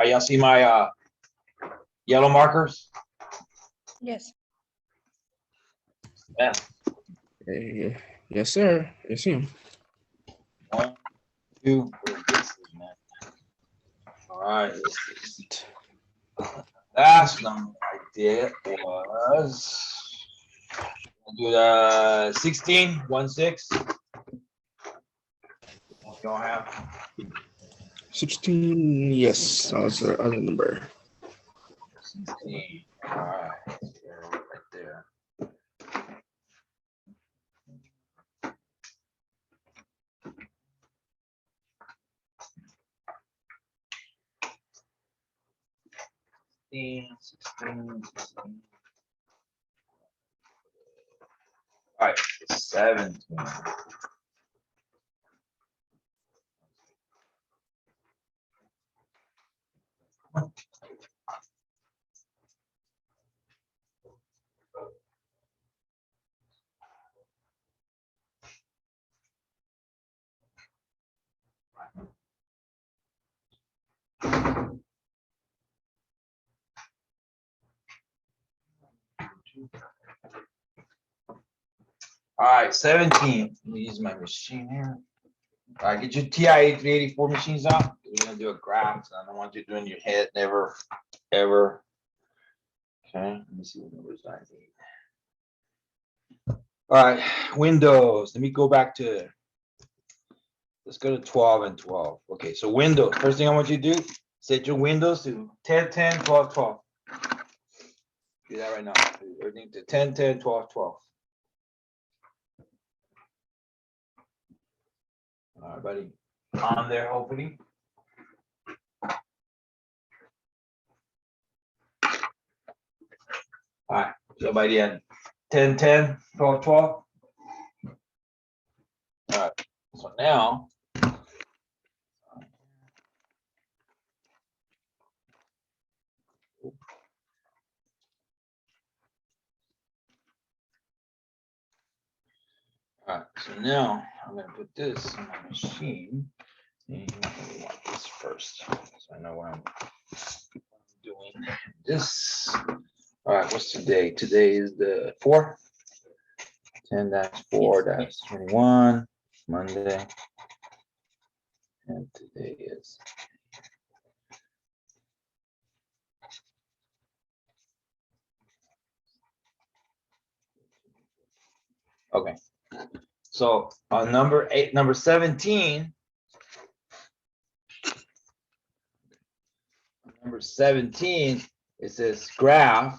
All right, y'all see my yellow markers? Yes. Yeah. Yes, sir. Yes, sir. 1, 2. All right. Last number I did was do the 16, 1, 6. You don't have 16. Yes, that was the other number. 16. All right. Right there. Sixteen. All right, 17. All right, 17. Let me use my machine here. All right, get your TI 384 machines out. We're gonna do a graph. So I don't want you doing your head, never, ever. Okay, let me see what numbers I need. All right, Windows. Let me go back to. Let's go to 12 and 12. Okay, so Windows. First thing I want you to do, set your Windows to 10, 10, 12, 12. Do that right now. Everything to 10, 10, 12, 12. All right, buddy. On there, hopefully. All right, so by the end, 10, 10, 12, 12. All right, so now, all right, so now I'm gonna put this in my machine. And I want this first, so I know what I'm doing. This. All right, what's today? Today is the 4th. 10-4, that's 21, Monday. And today is. Okay. So on number 17. Number 17, it says graph.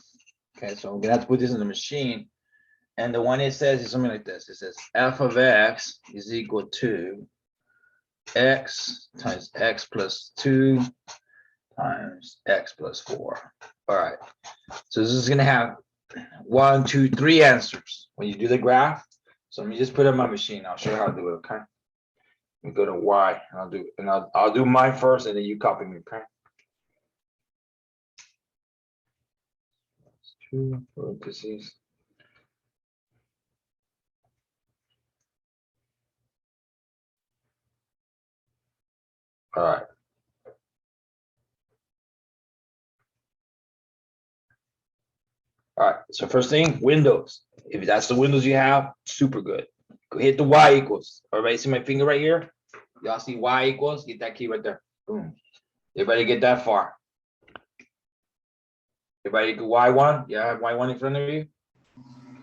Okay, so I'm gonna have to put this in the machine. And the one it says is something like this. It says f of x is equal to x times x plus 2 times x plus 4. All right. So this is gonna have 1, 2, 3 answers when you do the graph. So let me just put it on my machine. I'll show you how to do it. Okay. Let me go to y. I'll do mine first, and then you copy me. Okay. 2 parentheses. All right. All right. So first thing, Windows. If that's the Windows you have, super good. Go hit the Y equals. Everybody see my finger right here? Y'all see Y equals? Get that key right there. Boom. Everybody get that far. Everybody go Y1? Yeah, have Y1 in front of you?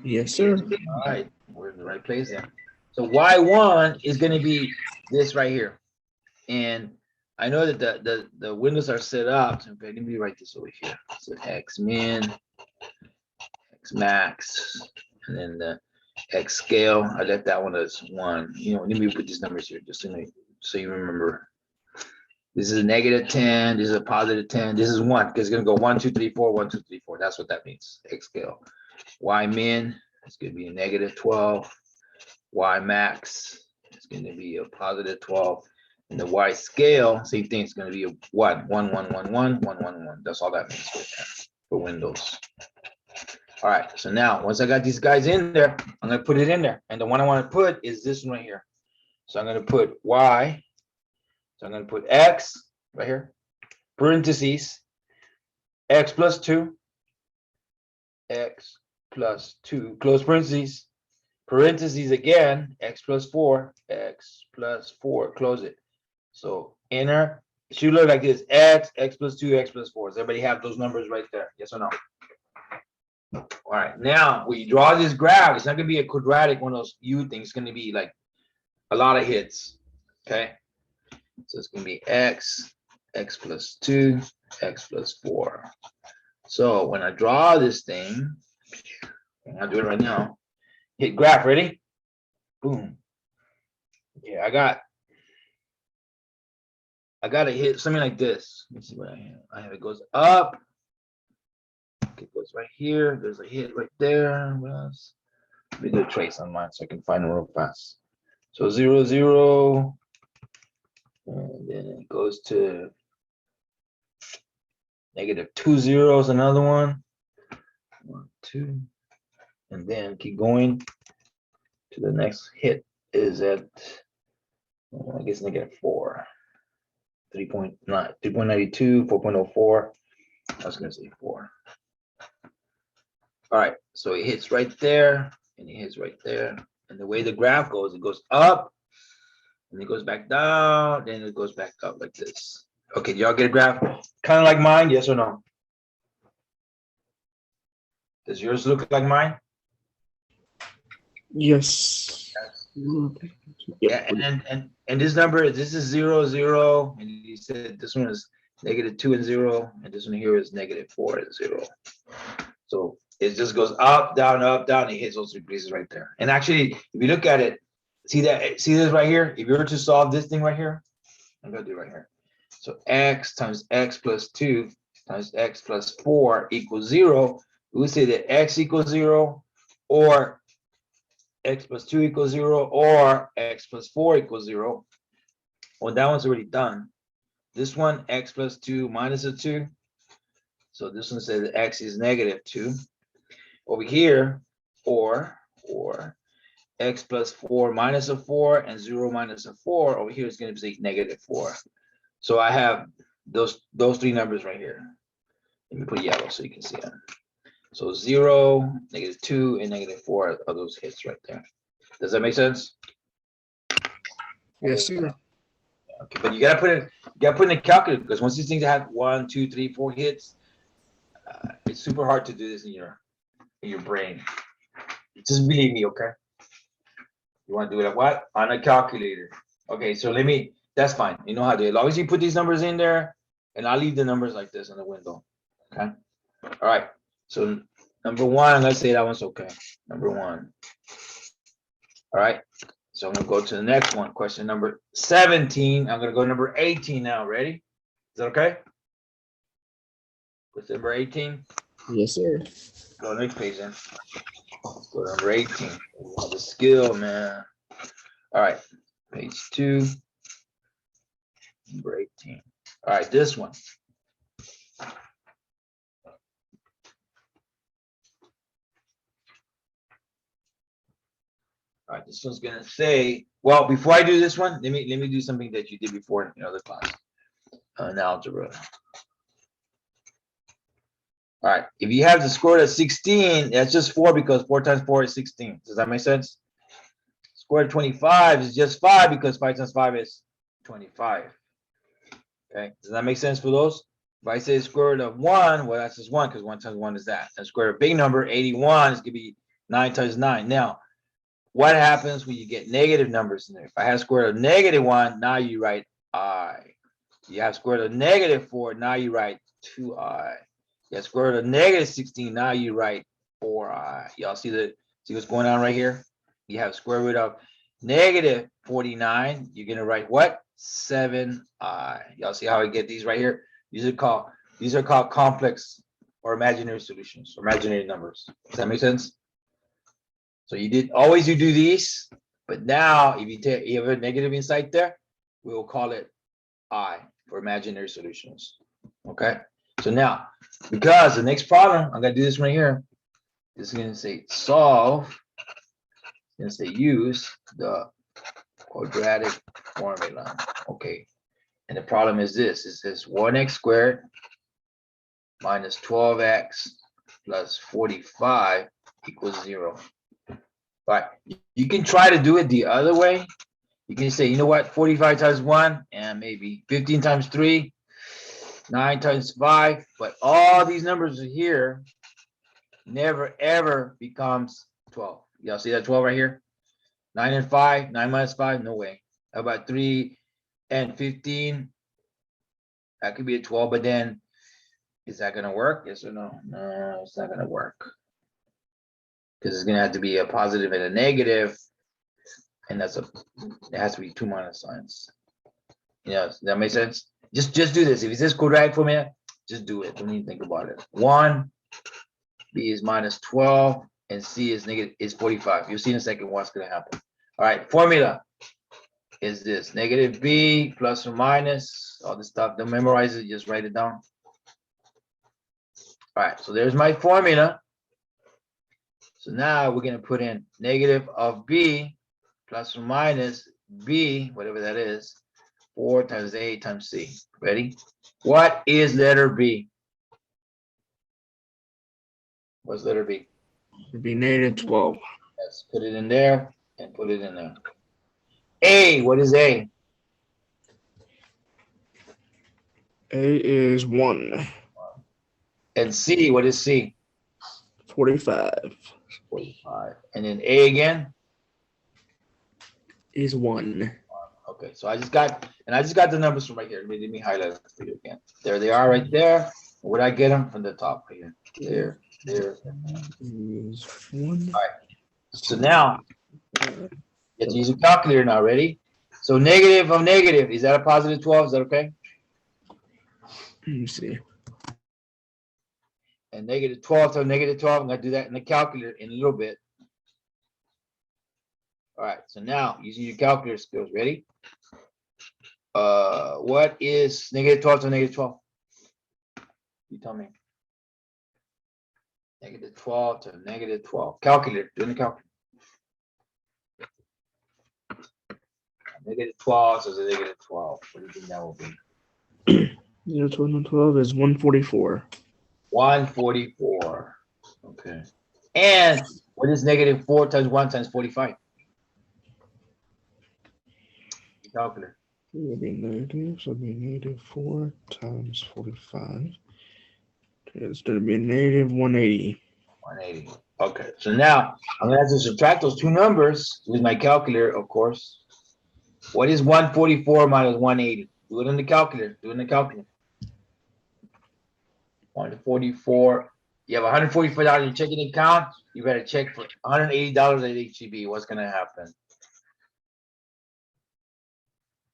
Yes, sir. All right. We're in the right place then. So Y1 is going to be this right here. And I know that the windows are set up. So let me write this over here. So X min, X max, and then the X scale. I left that one as 1. You know, let me put these numbers here just so you remember. This is a -10. This is a +10. This is 1 because it's gonna go 1, 2, 3, 4, 1, 2, 3, 4. That's what that means. X scale. Y min is gonna be a -12. Y max is gonna be a +12. And the Y scale, same thing. It's gonna be a 1, 1, 1, 1, 1, 1, 1, 1. That's all that means for Windows. All right. So now, once I got these guys in there, I'm gonna put it in there. And the one I want to put is this one right here. So I'm gonna put Y. So I'm gonna put X right here. parentheses, x plus 2, x plus 2, close parentheses, parentheses again, x plus 4, x plus 4, close it. So enter, it should look like this, x plus 2, x plus 4. Does everybody have those numbers right there? Yes or no? All right, now when you draw this graph, it's not gonna be a quadratic one of those U things, it's gonna be like a lot of hits, okay? So it's gonna be x plus 2, x plus 4. So when I draw this thing, I'll do it right now. Hit graph, ready? Boom. Yeah, I got to hit something like this. Let me see what I have. It goes up. It goes right here. There's a hit right there. What else? Let me do a trace on mine so I can find it real fast. So 0, 0. And then it goes to -2 zeros, another one. 1, 2. And then keep going to the next hit is at, I guess, -4. 3.9, 3.92, 4.04. I was gonna say 4. All right, so it hits right there, and it hits right there. And the way the graph goes, it goes up, and it goes back down, then it goes back up like this. Okay, y'all get a graph? Kind of like mine, yes or no? Does yours look like mine? Yes. Yeah, and this number, this is 0, 0, and you said this one is -2 and 0, and this one here is -4 and 0. So it just goes up, down, it hits those three places right there. And actually, if you look at it, see this right here? If you were to solve this thing right here, I'm gonna do it right here. So x times x plus 2 times x plus 4 equals 0. We would say that x equals 0, or x plus 2 equals 0, or x plus 4 equals 0. Well, that one's already done. This one, x plus 2 minus a 2. So this one says x is -2. Over here, or x plus 4 minus a 4 and 0 minus a 4. Over here is going to be -4. So I have those three numbers right here. Let me put yellow so you can see it. So 0, -2, and -4 are those hits right there. Does that make sense? Yes, sir. Okay, but you gotta put it in the calculator, because once these things have 1, 2, 3, 4 hits, it's super hard to do this in your brain. Just believe me, okay? You want to do it at what? On a calculator. Okay, so that's fine. You know how to do it. As long as you put these numbers in there, and I'll leave the numbers like this on the window. Okay. All right. So number 1, let's say that one's okay. Number 1. All right. So I'm gonna go to the next one. Question number 17. I'm gonna go to number 18 now. Ready? Is that okay? Question number 18. Yes, sir. Go next page then. Let's go to number 18. The skill, man. All right. Page 2. Number 18. All right, this one. All right, this one's gonna say, well, before I do this one, let me do something that you did before in other class, in algebra. All right, if you have the square root of 16, that's just 4, because 4 times 4 is 16. Does that make sense? Square root of 25 is just 5, because 5 times 5 is 25. Okay, does that make sense for those? If I say square root of 1, well, that's just 1, because 1 times 1 is that. And square root of big number, 81, is gonna be 9 times 9. Now, what happens when you get negative numbers in there? If I have square root of -1, now you write I. You have square root of -4, now you write 2I. You have square root of -16, now you write 4I. Y'all see what's going on right here? You have square root of -49, you're gonna write what? 7I. Y'all see how I get these right here? These are called complex or imaginary solutions, or imaginary numbers. Does that make sense? So you do these, but now if you have a negative inside there, we will call it I for imaginary solutions. Okay. So now, because the next problem, I'm gonna do this right here. This is gonna say solve. It's gonna say use the quadratic formula. Okay. And the problem is this, it says 1x squared minus 12x plus 45 equals 0. But you can try to do it the other way. You can say, you know what, 45 times 1 and maybe 15 times 3, 9 times 5. But all these numbers here never ever becomes 12. Y'all see that 12 right here? 9 and 5, 9 minus 5, no way. How about 3 and 15? That could be a 12, but then is that gonna work? Yes or no? No, it's not gonna work. Because it's gonna have to be a positive and a negative, and it has to be 2 minus signs. Does that make sense? Just do this. If it's this quadratic formula, just do it. Don't even think about it. 1, B is minus 12, and C is 45. You'll see in a second what's gonna happen. All right, formula is this: negative B plus or minus, all this stuff. Don't memorize it, just write it down. All right, so there's my formula. So now we're gonna put in negative of B plus or minus B, whatever that is, 4 times A times C. Ready? What is letter B? What's letter B? Would be negative 12. Let's put it in there and put it in there. A, what is A? A is 1. And C, what is C? 45 45. And then A again? is 1. Okay, so I just got the numbers from right here. Let me highlight it for you again. There they are right there. Where'd I get them? From the top right here. There. Is 1. All right. So now, you have to use a calculator now. Ready? So negative of negative, is that a positive 12? Is that okay? Let me see. And negative 12 to negative 12, I'm going to do that in the calculator in a little bit. All right, so now using your calculator skills, ready? What is negative 12 to negative 12? You tell me. Negative 12 to negative 12. Calculator, doing the calculator. Negative 12 to the negative 12. What do you think that will be? 0, 12, and 12 is 144. 144. Okay. And what is negative 4 times 1 times 45? Calculator. It would be negative, so it would be negative 4 times 45. It's going to be negative 180. 180. Okay, so now I'm gonna have to subtract those two numbers with my calculator, of course. What is 144 minus 180? Do it in the calculator. 144. You have $144 in your checking account. You better check for $180 at HEB. What's gonna happen?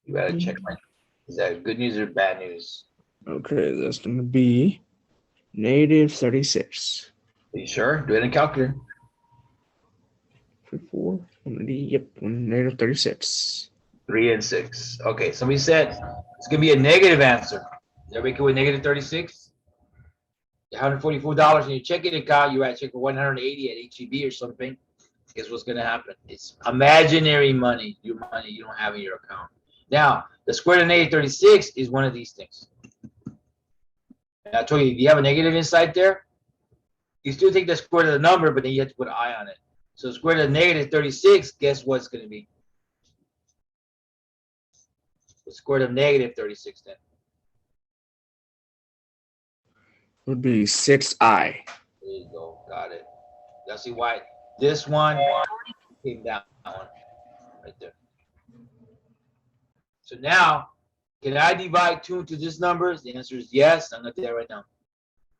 You better check. Is that good news or bad news? Okay, that's going to be negative 36. Are you sure? Do it in the calculator. 4, 180, yep, negative 36. 3 and 6. Okay, somebody said it's gonna be a negative answer. Is everybody cool with negative 36? $144 in your checking account, you had check for 180 at HEB or something. Guess what's gonna happen? It's imaginary money, your money you don't have in your account. Now, the square root of negative 36 is one of these things. And I told you, if you have a negative inside there, you still take the square root of the number, but then you have to put an I on it. So square root of negative 36, guess what it's gonna be? The square root of negative 36 then. Would be 6i. There you go, got it. Now see why this one came down right there. So now, can I divide 2 into this number? The answer is yes. I'm gonna do that right now.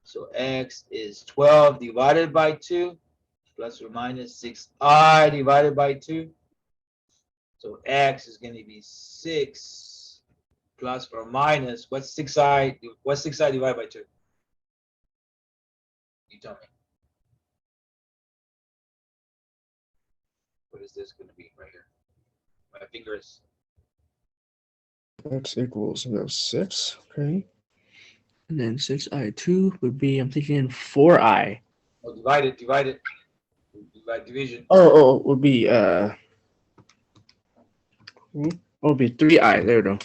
So x is 12 divided by 2 plus or minus 6i divided by 2. So x is gonna be 6 plus or minus, what's 6i divided by 2? You tell me. What is this going to be right here? My finger is. X equals, we have 6, okay. And then 6i2 would be, I'm thinking 4i. Oh, divide it. Divide division. Oh, it would be, it would be 3i. There we go.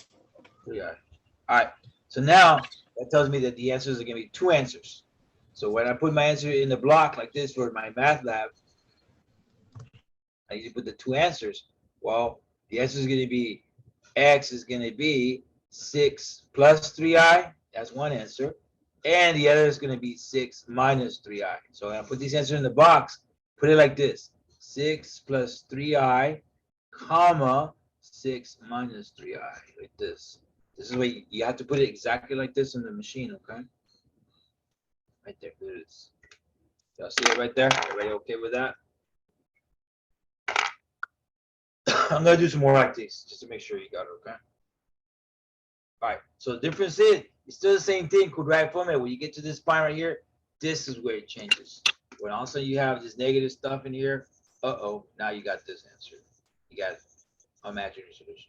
Yeah. All right. So now that tells me that the answers are going to be two answers. So when I put my answer in the block like this for my math lab, I need to put the two answers. Well, the answer is going to be x is going to be 6 plus 3i. That's one answer. And the other is going to be 6 minus 3i. So when I put these answers in the box, put it like this. 6 plus 3i, comma, 6 minus 3i, like this. This is what you have to put it exactly like this in the machine, okay? Right there, there it is. Y'all see it right there? Everybody okay with that? I'm gonna do some more like this, just to make sure you got it, okay? All right, so the difference is, it's still the same thing, quadratic formula. When you get to this point right here, this is where it changes. When all of a sudden you have this negative stuff in here, uh-oh, now you got this answer. You got imaginary solutions.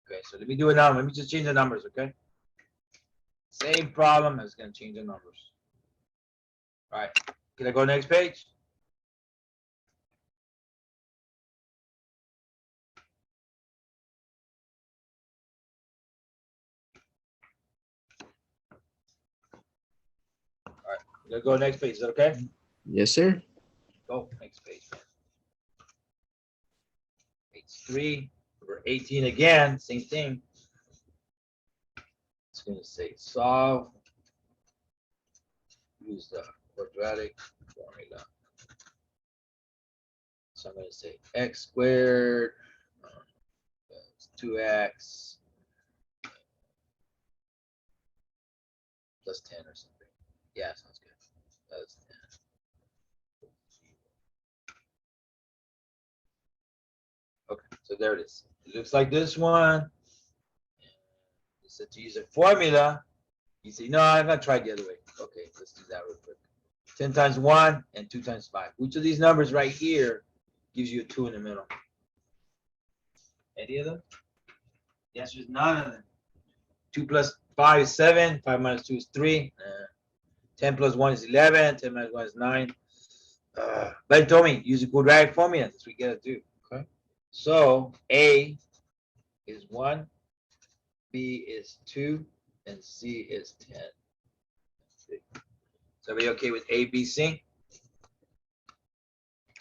Okay, so let me do it now. Let me just change the numbers, okay? Same problem, I was gonna change the numbers. All right, can I go next page? Can I go next page, is that okay? Yes, sir. Go, next page. Page 3, number 18 again, same thing. It's gonna say solve, use the quadratic formula. So I'm gonna say x squared, 2x plus 10 or something. Yeah, sounds good. Plus 10. Okay, so there it is. It looks like this one. It said to use a formula. You say, no, I'm gonna try the other way. Okay, let's do that real quick. 10 times 1 and 2 times 5. Which of these numbers right here gives you a 2 in the middle? Any of them? The answer is none of them. 2 plus 5 is 7. 5 minus 2 is 3. 10 plus 1 is 11. 10 minus 1 is 9. But it told me use a quadratic formula. That's what we gotta do. Okay. So A is 1, B is 2, and C is 10. So everybody okay with A, B, C?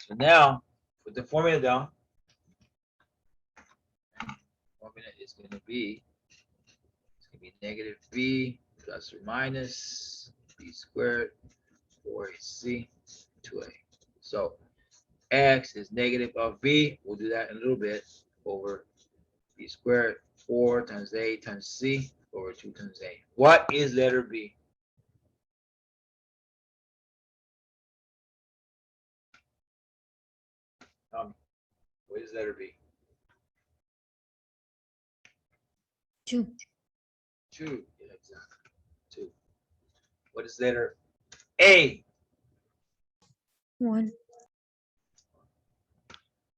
So now put the formula down. Formula is going to be, it's going to be negative B plus or minus B squared 4AC 2A. So X is negative of B. We'll do that in a little bit, over B squared 4 times A times C over 2 times A. What is letter B? What is letter B? 2. 2. Yeah, exactly. 2. What is letter A? 1.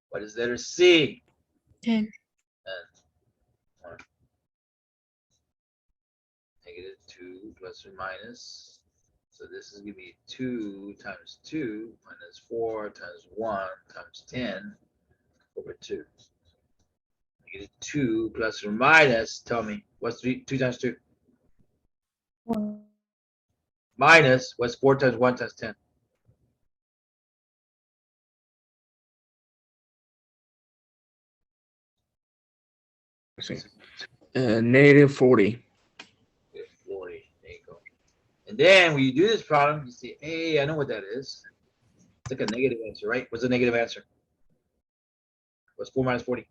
What is letter C? 10. And 1. Negative 2 plus or minus. So this is going to be 2 times 2 minus 4 times 1 times 10 over 2. Negative 2 plus or minus, tell me, what's 2 times 2? 1. Minus, what's 4 times 1 times 10? See. Negative 40. 40. There you go. And then when you do this problem, you say, hey, I know what that is. It's like a negative answer, right? What's a negative answer? What's 4 minus 40?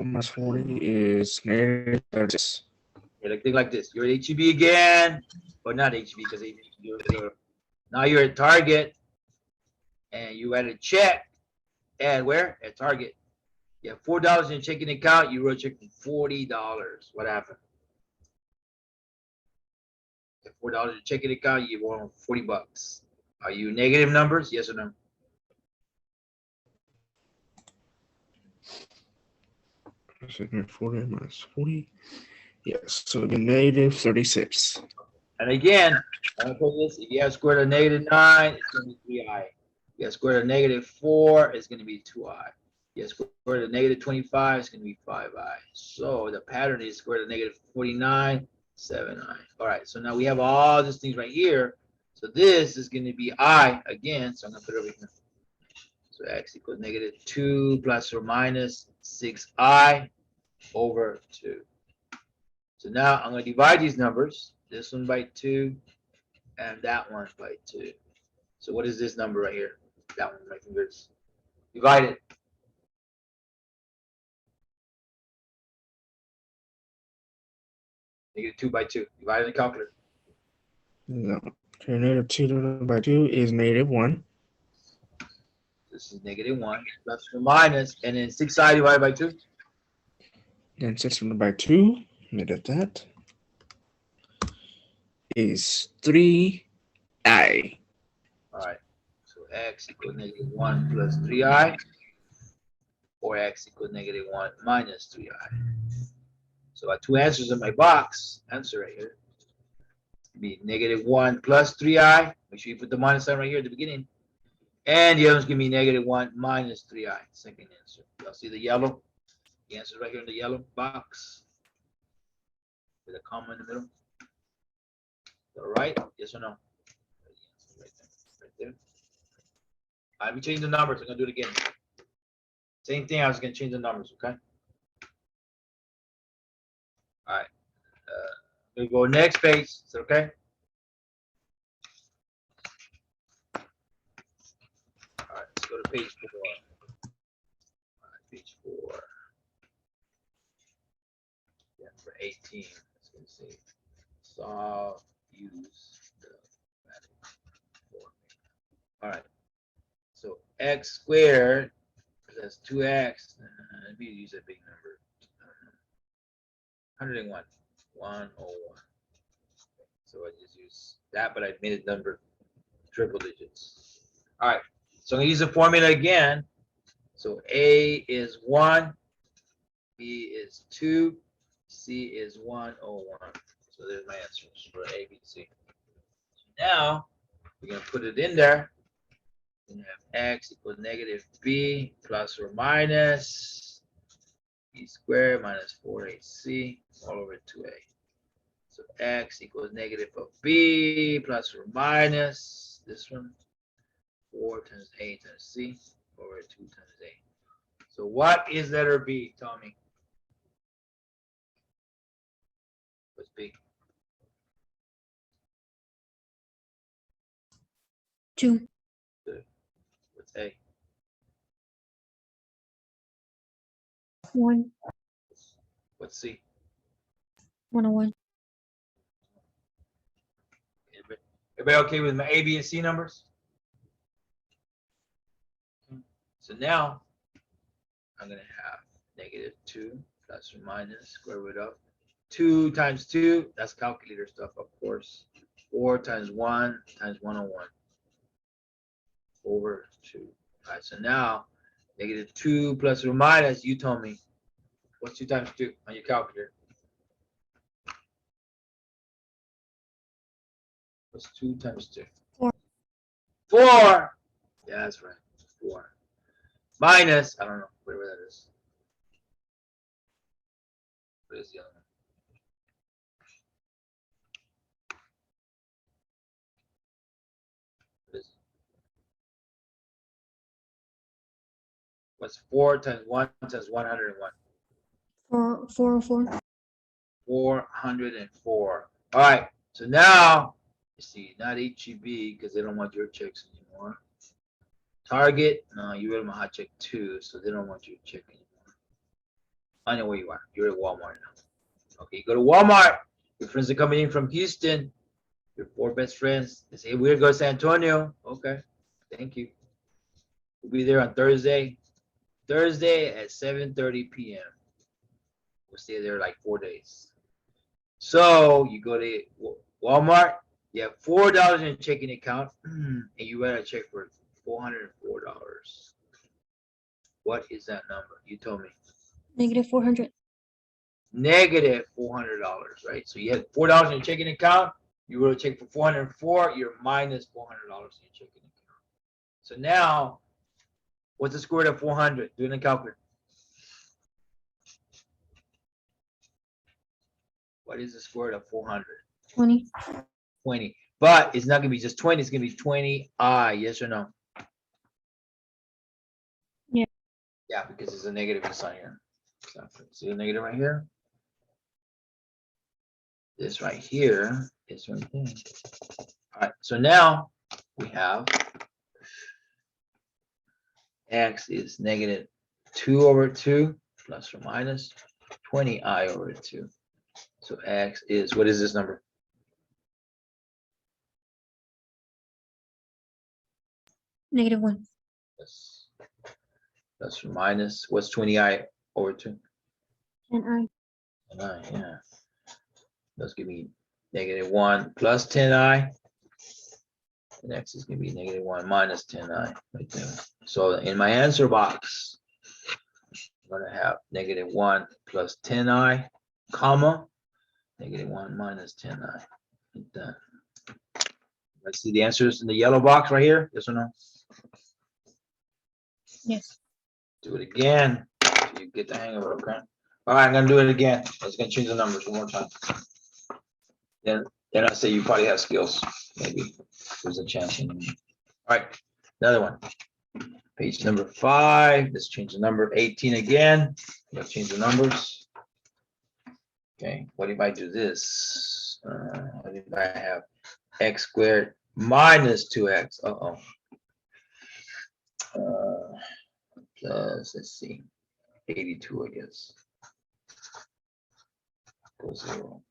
Minus 40 is negative 36. Yeah, like, think like this. You're at HEB again, but not HEB because you're now you're at Target and you had a check and where? At Target. You have $4 in your checking account, you wrote a check for $40. What happened? You have $4 in your checking account, you won $40. Are you negative numbers? Yes or no? Second 40 minus 40 Yes, so it'll be negative 36. And again, I'm gonna put this, if you have square root of negative 9, it's gonna be 3i. If you have square root of negative 4, it's gonna be 2i. If you have square root of negative 25, it's gonna be 5i. So the pattern is square root of negative 49, 7i. All right, so now we have all these things right here. So this is gonna be I again, so I'm gonna put it over here. So x equals negative 2 plus or minus 6i over 2. So now I'm going to divide these numbers, this one by 2 and that one by 2. So what is this number right here? That one, my fingers. Divide it. Negative 2 by 2. Divide it in the calculator. No. Okay, negative 2 divided by 2 is negative 1. This is negative 1 plus or minus, and then 6i divided by 2. Then 6 divided by 2, negative that, is 3i. All right. So x equals negative 1 plus 3i, or x equals negative 1 minus 3i. So I have two answers in my box. Answer right here. Be negative 1 plus 3i. Make sure you put the minus sign right here at the beginning. And the other one's going to be negative 1 minus 3i. Second answer. Y'all see the yellow? The answer is right here in the yellow box. With a comma in the middle. All right? Yes or no? Right there. Right there. All right, let me change the numbers. I'm going to do it again. Same thing. I was going to change the numbers, okay? All right. We go next page. Is that okay? All right, let's go to page 4. All right, page 4. Yeah, for 18. Let's go see. Solve, use the quadratic formula. All right. So x squared plus 2x. Let me use a big number. 101. 101. So I just use that, but I made it number triple digits. All right. So I'm gonna use the formula again. So A is 1, B is 2, C is 101. So there's my answers for A, B, C. Now we're gonna put it in there. We have x equals negative b plus or minus b squared minus 4ac all over 2a. So x equals negative of b plus or minus this one, 4 times a times c over 2 times a. So what is letter B? Tell me. What's B? 2. What's A? 1. What's C? 101. Everybody okay with my A, B, and C numbers? So now I'm going to have negative 2 plus or minus square root of 2 times 2. That's calculator stuff, of course. 4 times 1 times 101 over 2. All right, so now negative 2 plus or minus, you told me. What's 2 times 2 on your calculator? What's 2 times 2? 4. 4. Yeah, that's right. 4. Minus, I don't know, whatever that is. What is the other one? What is it? What's 4 times 1 times 101? 404. 404. All right. So now, you see, not HEB because they don't want your checks anymore. Target, no, you read them a hot check too, so they don't want your check anymore. I know where you are. You're at Walmart now. Okay, you go to Walmart. Your friends are coming in from Houston. Your 4 best friends. They say, we're going to San Antonio. Okay, thank you. We'll be there on Thursday. Thursday at 7:30 p.m. We'll stay there like 4 days. So you go to Walmart, you have $4 in your checking account, and you write a check for $404. What is that number? You told me. Negative 400. negative $400, right? So you had $4 in your checking account. You wrote a check for 404. You're minus $400 in your checking account. So now, what's the square root of 400? Do it in the calculator. What is the square root of 400? 20. 20. But it's not going to be just 20. It's going to be 20i. Yes or no? Yeah. Yeah, because it's a negative inside here. So, see a negative right here? This right here is right there. All right. So now we have x is negative 2 over 2 plus or minus 20i over 2. So x is, what is this number? -1. Plus or minus, what's 20i over 2? And I. 9, yeah. Let's give me -1 plus 10i. And x is going to be -1 minus 10i right there. So in my answer box, I'm going to have -1 plus 10i, comma, -1 minus 10i. Like that. Let's see the answers in the yellow box right here. Yes or no? Yes. Do it again. So you get the hang of it, okay? All right, I'm going to do it again. I was going to change the numbers one more time. Then I say you probably have skills. Maybe there's a chance. All right, another one. Page number 5. Let's change the number 18 again. Let's change the numbers. Okay, what if I do this? What if I have x squared minus 2x? Plus, let's see, 82, I guess. Go 0.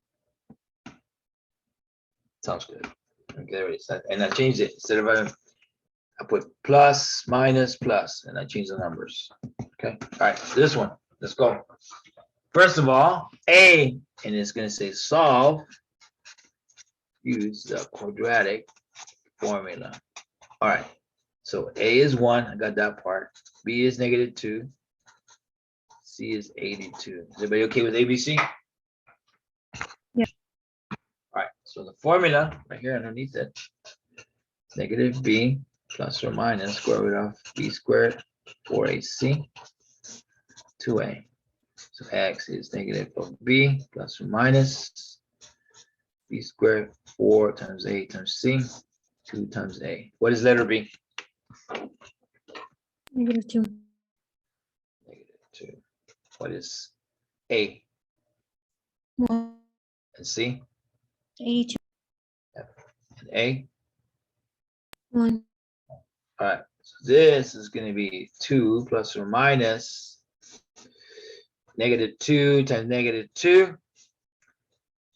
Sounds good. Okay, there it is. And I changed it. Instead of I put plus, minus, plus, and I change the numbers. Okay. All right. This one. Let's go. First of all, A, and it's going to say solve. Use the quadratic formula. All right. So A is 1. I got that part. B is -2. C is 82. Is everybody okay with ABC? Yeah. All right. So the formula right here underneath it, negative B plus or minus square root of B squared 4AC 2A. So X is negative of B plus or minus B squared 4 times A times C 2 times A. What is letter B? -2. -2. What is A 1. and C 82. and A? 1. All right. So this is going to be 2 plus or minus -2 times -2.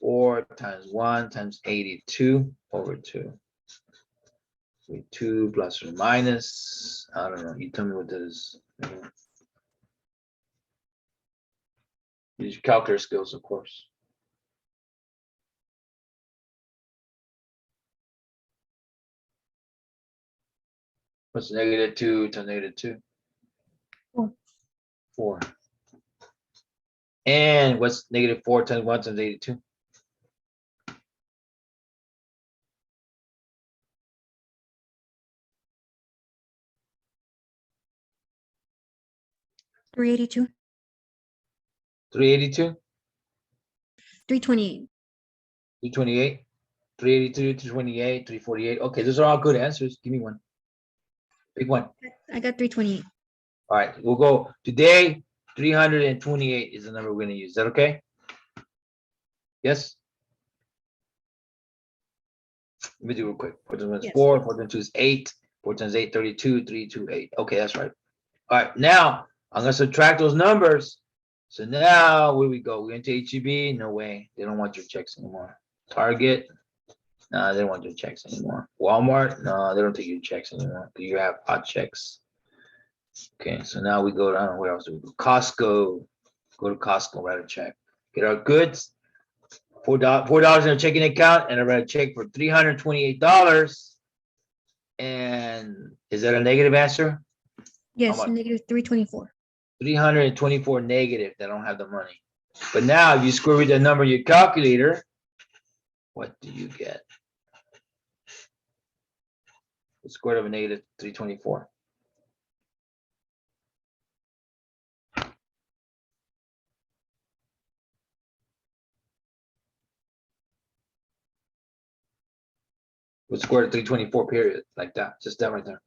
4 times 1 times 82 over 2. So 2 plus or minus, I don't know. You tell me what that is. Use your calculator skills, of course. What's -2 times -2? 4. 4. And what's -4 times 1 times 82? 382. 382? 328. 328? 382, 228, 348. Okay, those are all good answers. Give me one. Big one. I got 328. All right, we'll go today. 328 is the number we're going to use. Is that okay? Yes? Let me do it real quick. 4 times 1 is Yes. 4, 4 times 2 is 8, 4 times 8, 32, 328. Okay, that's right. All right, now I'm going to subtract those numbers. So now where we go? We're into HEB? No way. They don't want your checks anymore. Target? No, they don't want your checks anymore. Walmart? No, they don't take your checks anymore. Do you have hot checks? Okay, so now we go, I don't know where else do we go? Costco. Go to Costco, write a check. Get our goods. $4 in a checking account, and I write a check for $328. And is that a negative answer? Yes, much? -324. 324 negative. They don't have the money. But now if you square root that number in your calculator, what do you get? The square root of a negative 324. The square root of 324 period, like that, just that right there.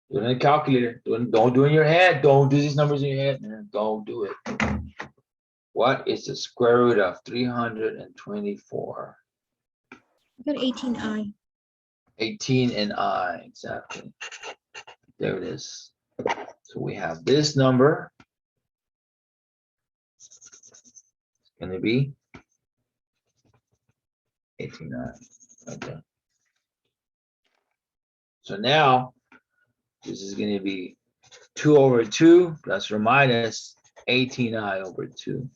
Do it in a calculator. Don't do it in your head. Don't do these numbers in your head, man. Don't do it. What is the square root of 324? I got 18i. 18 and I, exactly. There it is. So we have this number. It's going to be 18i, right there. So now, this is going to be 2 over 2 plus or minus 18i over 2.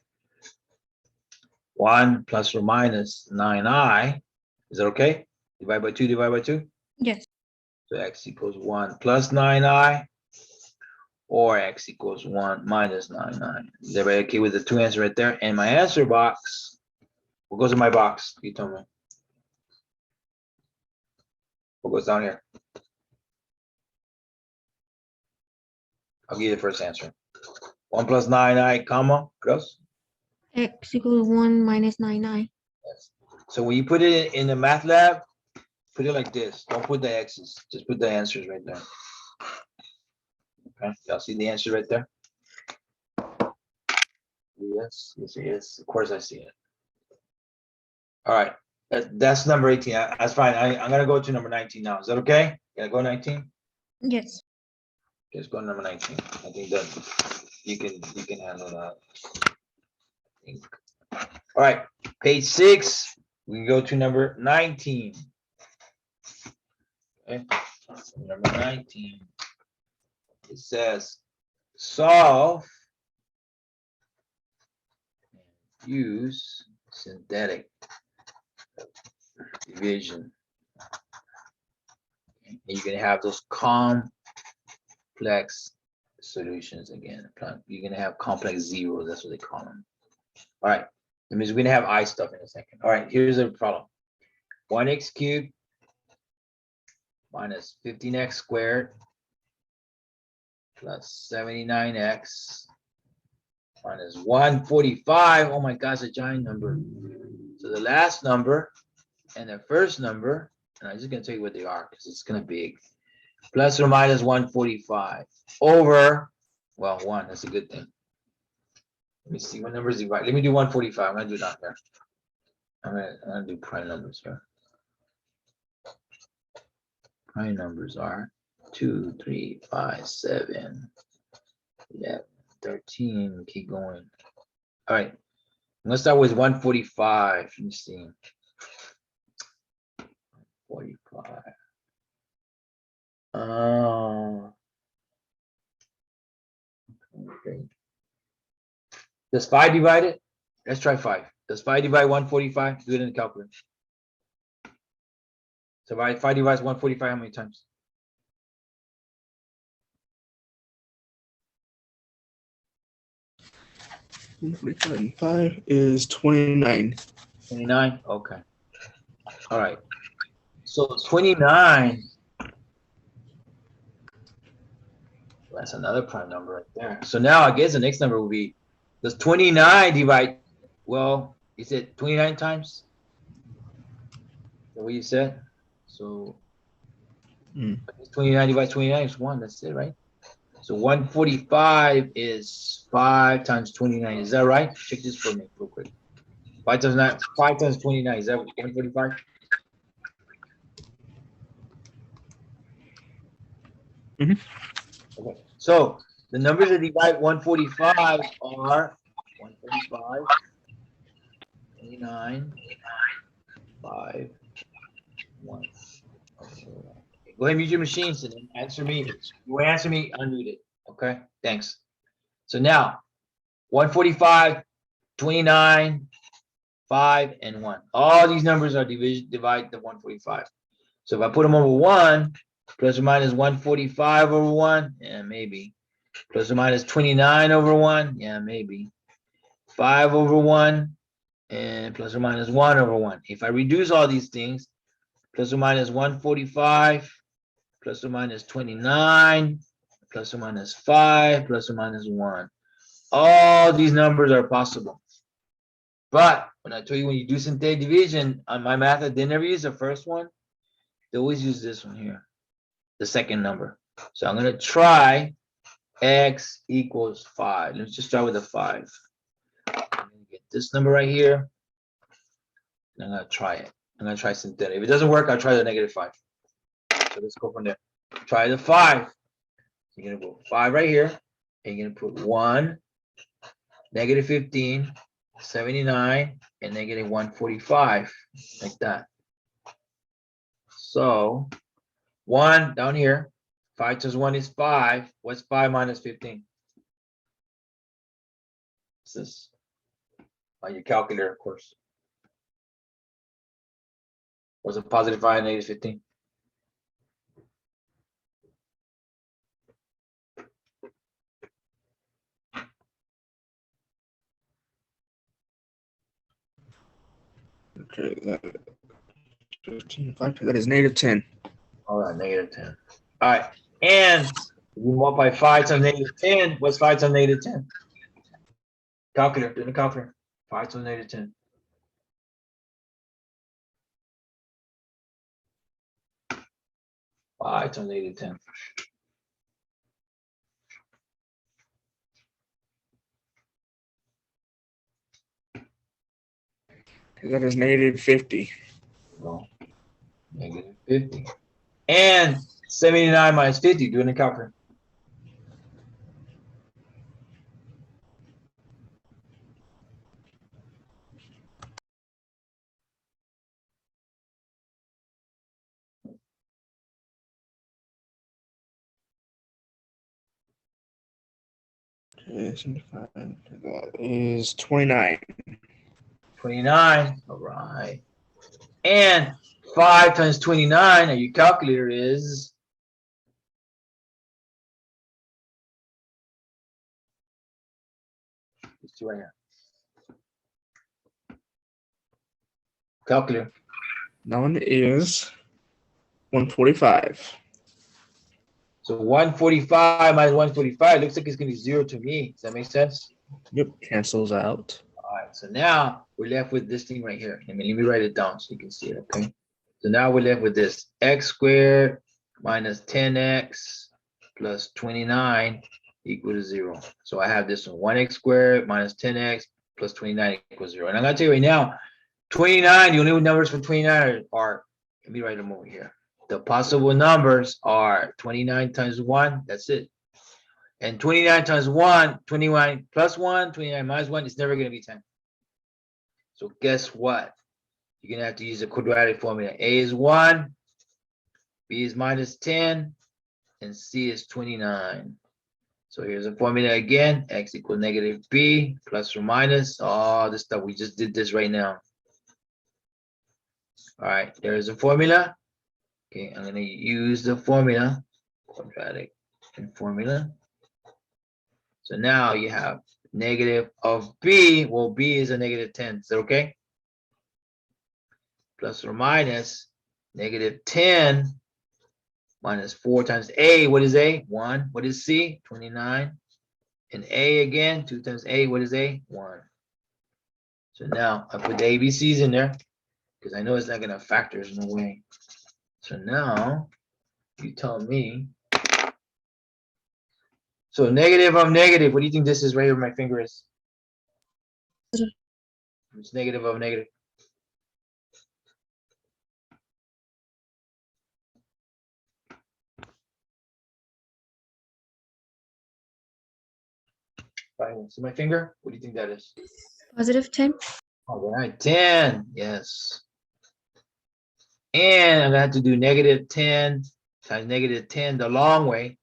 1 plus or minus 9i. Is that okay? Divide by 2, divide by 2. Yes. So x equals 1 plus 9i, or x equals 1 minus 9i. Is everybody okay with the two answers right there? And my answer box, what goes in my box? You tell me. What goes down here? I'll give you the first answer. 1 plus 9i, comma, gross. X equals 1 minus 9i. Yes. So when you put it in the math lab, put it like this. Don't put the x's. Just put the answers right there. Okay. Y'all see the answer right there? Yes, yes, yes. Of course I see it. All right. That's number 18. That's fine. I'm gonna go to number 19 now. Is that okay? Can I go 19? Yes. Let's go to number 19. I think that you can handle that. I think. All right, page 6. We can go to number 19. Okay, number 19. It says solve and use synthetic division. And you're gonna have those complex solutions again. You're gonna have complex zeros. That's what they call them. All right. That means we're gonna have I stuff in a second. All right. Here's a problem. 1x cubed minus 15x squared plus 79x minus 145. Oh my gosh, a giant number. So the last number and the first number, and I'm just gonna tell you what they are because it's gonna be big. Plus or minus 145 over, well, 1. That's a good thing. Let me see what numbers divide. Let me do 145. I'm gonna do that here. I'm gonna do prime numbers here. Prime numbers are 2, 3, 5, 7, 11, 13. Keep going. All right. I'm gonna start with 145. Let me see. 45. Okay. Does 5 divide it? Let's try 5. Does 5 divide 145? Do it in the calculator. So if 5 divides 145, how many times? And 5 is 29. 29. Okay. All right. So 29. That's another prime number right there. So now I guess the next number will be, does 29 divide? Well, you said 29 times? Is that what you said? So 29 divided 29 is 1. That's it, right? So 145 is 5 times 29. Is that right? Check this for me real quick. 5 times 9, 5 times 29. Is that 145? Mhm. Okay. So the numbers that divide 145 are 145, 29, 5, 1. Okay. Go ahead and use your machines and answer me. You want to answer me, unmute it. Okay, thanks. So now 145, 29, 5, and 1. All these numbers are divide the 145. So if I put them over 1, plus or minus 145 over 1, yeah, maybe. Plus or minus 29 over 1, yeah, maybe. 5 over 1, and plus or minus 1 over 1. If I reduce all these things, plus or minus 145, plus or minus 29, plus or minus 5, plus or minus 1. All these numbers are possible. But when I tell you when you do synthetic division on my method, they never use the first one. They always use this one here, the second number. So I'm going to try x equals 5. Let's just start with a 5. I'm going to get this number right here. And I'm going to try it. I'm going to try synthetic. If it doesn't work, I'll try the negative 5. So let's go from there. Try the 5. You're going to put 5 right here. And you're going to put 1, negative 15, 79, and negative 145. Like that. So 1 down here. 5 times 1 is 5. What's 5 minus 15? What's this? On your calculator, of course. What's a positive 5 and negative 15? Okay, that 15, 5, that is negative 10. All right, negative 10. All right. And if you multiply 5 times negative 10, what's 5 times negative 10? Calculator, do the calculator. 5 times negative 10. Five times negative 10. That is negative 50. No. Negative 50. And 79 minus 50, do it in the calculator. Okay, 75. That is 29. 29. All right. And 5 times 29 on your calculator is these two right here. Calculator. That one is 145. So 145 minus 145 looks like it's going to be 0 to me. Does that make sense? Yep, cancels out. All right. So now we're left with this thing right here. Let me write it down so you can see it. Okay. So now we're left with this x squared minus 10x plus 29 equal to 0. So I have this one 1x squared minus 10x plus 29 equals 0. And I'm going to tell you right now, 29, the only numbers for 29 are, let me write them over here. The possible numbers are 29 times 1, that's it. And 29 times 1, 29 plus 1, 29 minus 1 is never going to be 10. So guess what? You're going to have to use the quadratic formula. A is 1, B is minus 10, and C is 29. So here's a formula again. X equals negative B plus or minus. All this stuff, we just did this right now. All right, there's a formula. Okay, I'm going to use the formula, quadratic formula. So now you have negative of B. Well, B is a negative 10. Is that okay? Plus or minus negative 10 minus 4 times A. What is A? 1. What is C? 29. And A again, 2 times A. What is A? 1. So now I put the ABCs in there because I know it's not going to factor in no way. So now you tell me. So negative of negative. What do you think this is right here where my finger is? It's negative of negative. Right, see my finger? What do you think that is? Positive 10. All right, 10. Yes. And I'm going to have to do negative 10 times negative 10 the long way.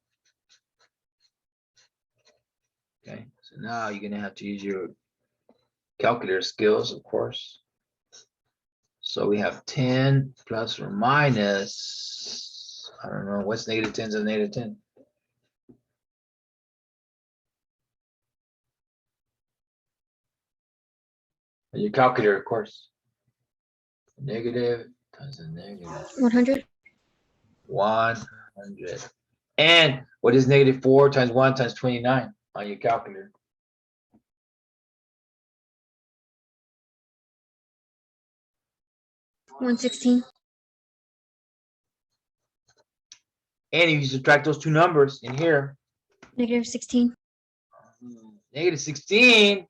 Okay, so now you're going to have to use your calculator skills, of course. So we have 10 plus or minus, I don't know, what's negative 10 to negative 10? Your calculator, of course. Negative times a negative. 100. 100. And what is negative 4 times 1 times 29 on your calculator? $116. And if you subtract those two numbers in here, Negative 16. negative 16.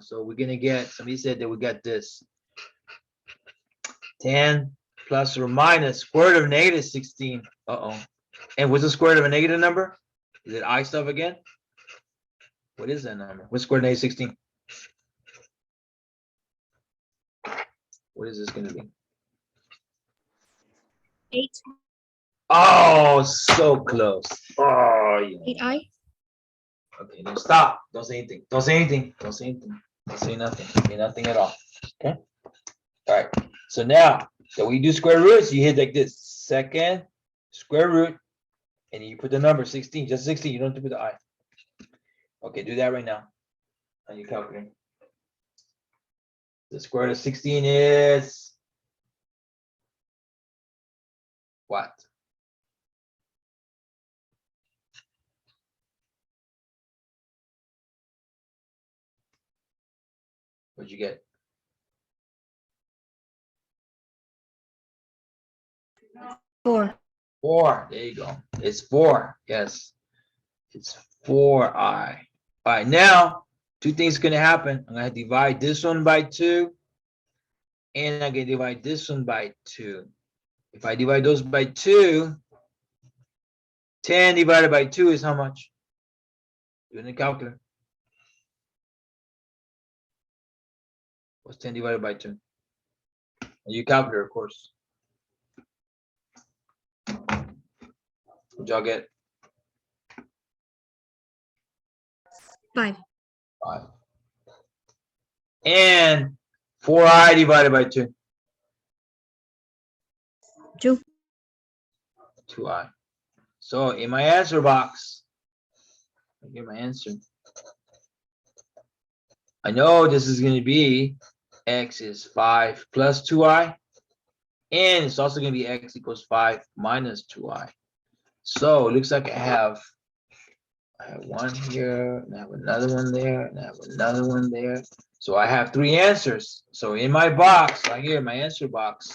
So we're gonna get, somebody said that we got this 10 plus or minus square root of negative 16. And what's the square root of a negative number? Is it I stuff again? What is that number? What's square root of negative 16? What is this gonna be? 8. Oh, so close. Oh, yeah. 8i. Okay, then stop. Don't say anything. Don't say anything. Don't say anything. Don't say nothing. Say nothing at all. Okay. All right. So now that we do square roots, you hit like this: second square root, and you put the number 16. Just 16. You don't have to put the I. Okay, do that right now on your calculator. The square root of 16 is what? What'd you get? 4. 4. There you go. It's 4. Yes. It's 4i. All right, now two things are gonna happen. I'm gonna divide this one by 2, and I'm gonna divide this one by 2. If I divide those by 2, 10 divided by 2 is how much? Do it in the calculator. What's 10 divided by 2? And your calculator, of course. What'd y'all get? 5. 5. And 4i divided by 2. 2. 2i. So in my answer box, I get my answer. I know this is going to be x is 5 plus 2i, and it's also going to be x equals 5 minus 2i. So it looks like I have one here, and I have another one there, and I have another one there. So I have 3 answers. So in my box, right here, my answer box,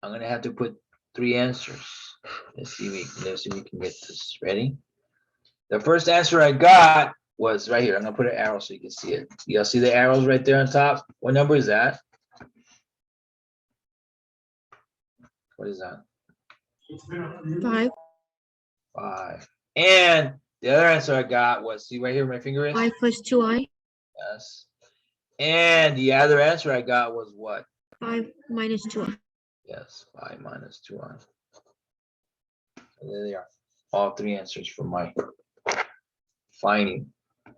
I'm going to have to put 3 answers. Let's see if we can get this ready. The first answer I got was right here. I'm gonna put an arrow so you can see it. Y'all see the arrows right there on top? What number is that? What is that? 5. 5. And the other answer I got was, see right here where my finger is? 5 plus 2i. Yes. And the other answer I got was what? 5 minus 2i. Yes, 5 minus 2i. And there they are. All 3 answers for my finding.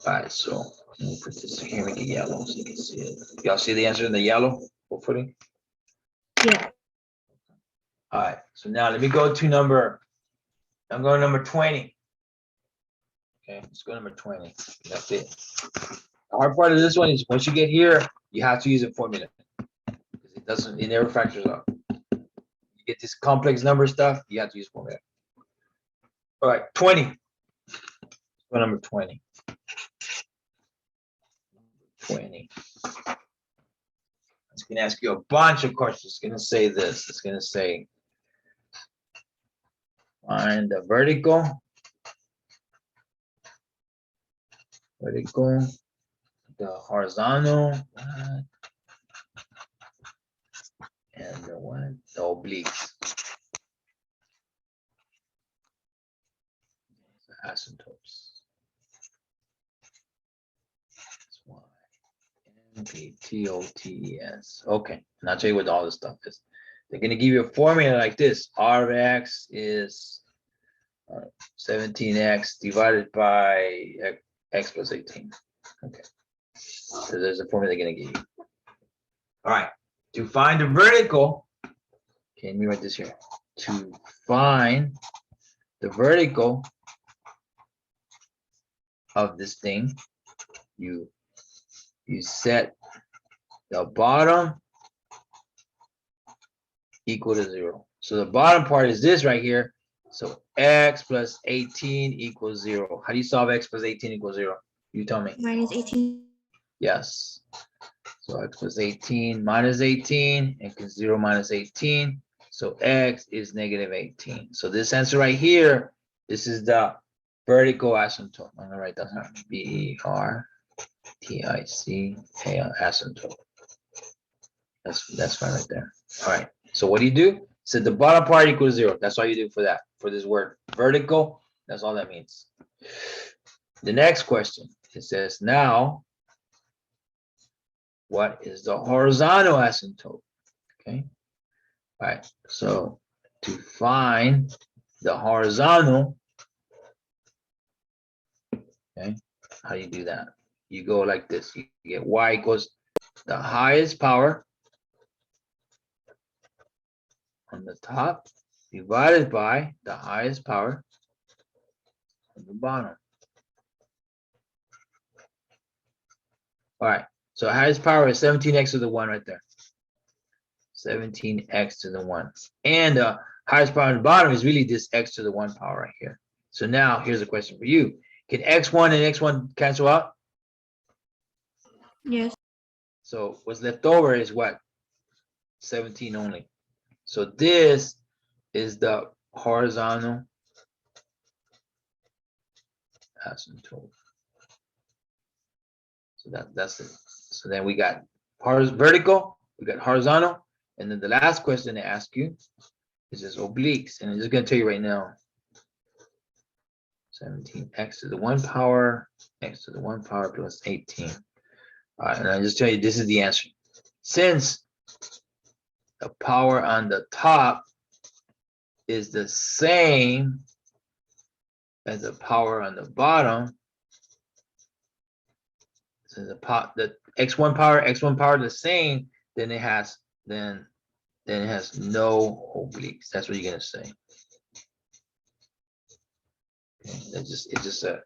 All right, so let me put this here, make it yellow so you can see it. Y'all see the answer in the yellow, hopefully? Yeah. All right, so now let me go to number 20. Okay, let's go number 20. That's it. The hard part of this one is once you get here, you have to use a formula. Because it never factors out. You get this complex number stuff, you have to use formula. All right, 20. Let's go number 20. 20. It's going to ask you a bunch of questions. It's going to say this. It's going to say, find the vertical, the horizontal, and the what? The obliques. The asymptotes. Asymptotes. Okay, and I'll tell you what all this stuff is. They're going to give you a formula like this. R of x is 17x divided by x plus 18. Okay. So there's a formula they're going to give you. All right, to find the vertical, okay, let me write this here. To find the vertical of this thing, you set the bottom equal to 0. So the bottom part is this right here. So x plus 18 equals 0. How do you solve x plus 18 equals 0? You tell me. Minus 18. Yes. So x plus 18 minus 18 equals 0 minus 18. So x is negative 18. So this answer right here, this is the vertical asymptote. I'm gonna write that down. vertic asymptote. That's fine right there. All right. So what do you do? So the bottom part equals 0. That's all you do for that, for this word vertical. That's all that means. The next question, it says, now, what is the horizontal asymptote? Okay. All right. So to find the horizontal, okay, how do you do that? You go like this. You get y equals the highest power on the top divided by the highest power on the bottom. All right, so highest power is 17x to the 1 right there. 17x to the 1. And highest power on the bottom is really this x to the 1 power right here. So now here's a question for you. Can x1 and x1 cancel out? Yes. So what's left over is what? 17 only. So this is the horizontal asymptote. So that's it. So then we got vertical, we got horizontal, and then the last question they ask you is just obliques, and I'm just gonna tell you right now. 17x to the 1 power, x to the 1 power plus 18. All right, and I just tell you this is the answer. Since the power on the top is the same as the power on the bottom, so the x1 power the same, then it has no obliques. That's what you're gonna say. Okay, it's just a,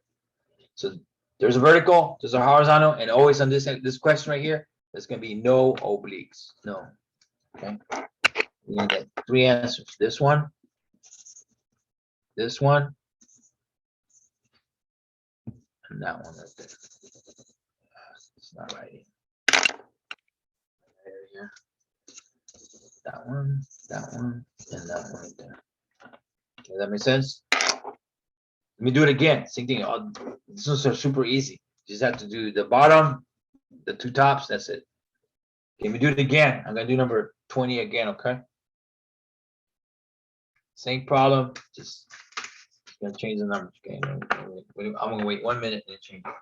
so there's a vertical, there's a horizontal, and always on this question right here, there's gonna be no obliques. No. Okay. You need that 3 answers. This one, and that one right there. It's not right. There, here. That one, and that one right there. Does that make sense? Let me do it again. Same thing. This is super easy. You just have to do the bottom, the 2 tops. That's it. Okay, let me do it again. I'm gonna do number 20 again. Okay. Same problem. Just gonna change the numbers. Okay. I'm gonna wait 1 minute and change it.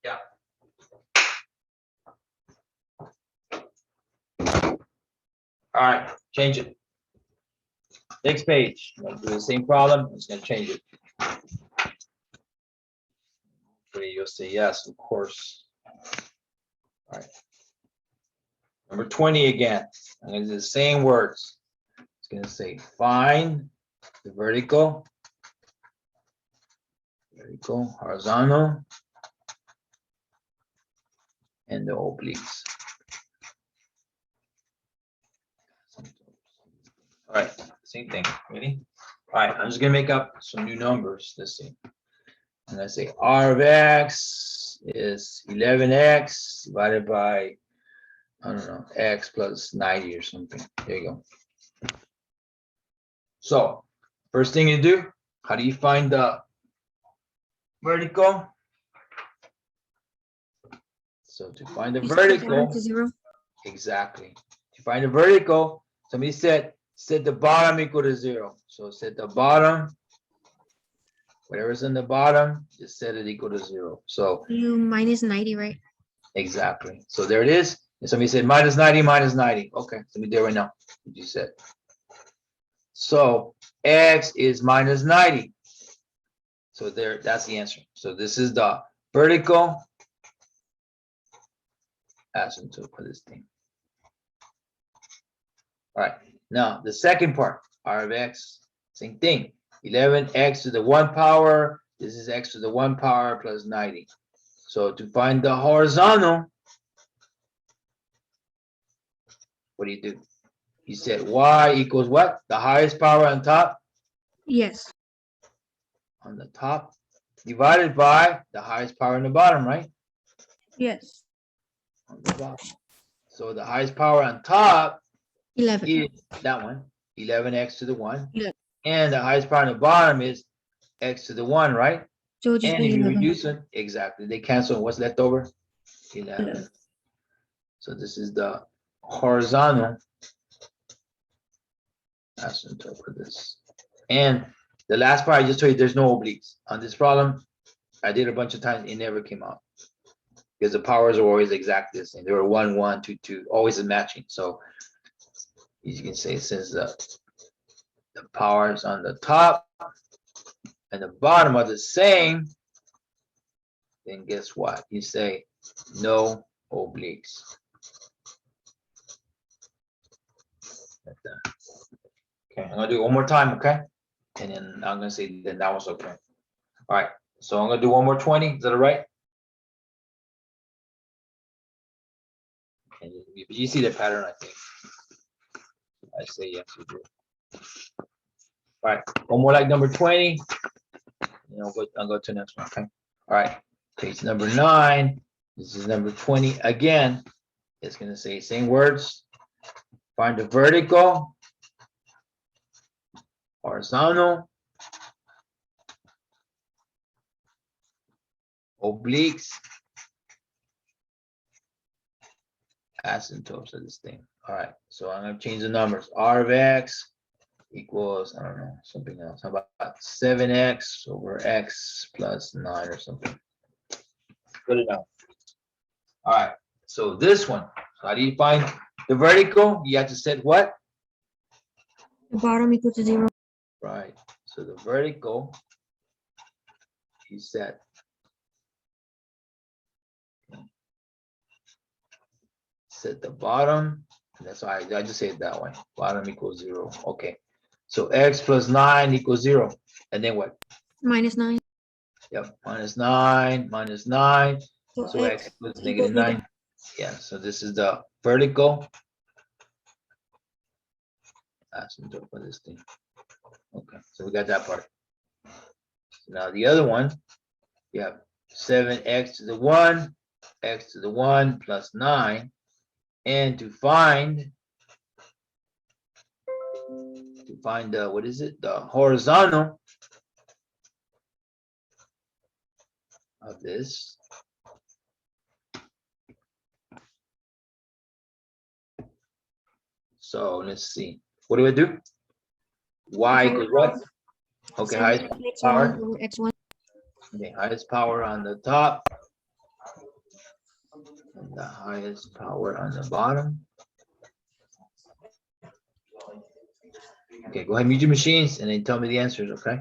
Yeah. All right, change it. Next page. I'm gonna do the same problem. I'm just gonna change it. Hopefully you'll say yes, of course. All right. Number 20 again. I'm gonna do the same words. It's gonna say find the vertical, horizontal, and the obliques. All right, same thing. Ready? All right, I'm just gonna make up some new numbers. Let's see. I'm gonna say R of X is 11X divided by, I don't know, X plus 90 or something. There you go. So first thing you do, how do you find the vertical? So to find the You set the bottom vertical, to 0. exactly. To find the vertical, somebody said set the bottom equal to 0. So set the bottom, whatever's in the bottom, just set it equal to 0. So You minus 90, right? exactly. So there it is. And somebody said minus 90, minus 90. Okay, let me do it right now. What you said. So X is minus 90. So there, that's the answer. So this is the vertical asymptote for this thing. All right. Now the second part, R of X, same thing. 11X to the 1 power. This is X to the 1 power plus 90. So to find the horizontal, what do? You said Y equals what? The highest power on top? Yes. On the top, divided by the highest power on the bottom, right? Yes. On the bottom. So the highest power on top 11. is that one, 11X to the 1. Yeah. And the highest power on the bottom is X to the 1, right? So just And be if you 11. reduce it, exactly, they cancel. What's left over? 11. So this is the horizontal asymptote for this. And the last part I just told you, there's no obliques. On this problem, I did a bunch of times, it never came out. Because the powers are always exact the same. They were 1, 1, 2, 2, always a matching. So as you can say, since the powers on the top and the bottom are the same, then guess what? You say no obliques. Like that. Okay, I'm gonna do it one more time, okay? And then I'm gonna say then that was okay. All right, so I'm gonna do one more 20. Is that all right? And you see the pattern, I think. I say yes, you do. All right, one more like number 20. And I'll go to the next one, okay? All right, page number 9. This is number 20 again. It's gonna say same words. Find the vertical, horizontal, obliques, asymptotes of this thing. All right, so I'm gonna change the numbers. R of X equals, I don't know, something else. How about 7X over X plus 9 or something? Good enough. All right, so this one, how do you find the vertical? You have to set what? The bottom equal to 0. Right, so the vertical, you set. Set the bottom, and that's why I just say it that way. Bottom equals 0. Okay, so X plus 9 equals 0. And then what? Minus 9. Yep, minus 9, minus 9. So X equals negative 9. Yeah, so this is the vertical asymptote for this thing. Okay, so we got that part. Now the other one, you have 7X to the 1, X to the 1 plus 9. And to find the, what is it? The horizontal of this. So let's see. What do I do? Y equals what? Okay, highest power. Over X1. Okay, highest power on the top. And the highest power on the bottom. Okay, go ahead and mute your machines and then tell me the answers, okay?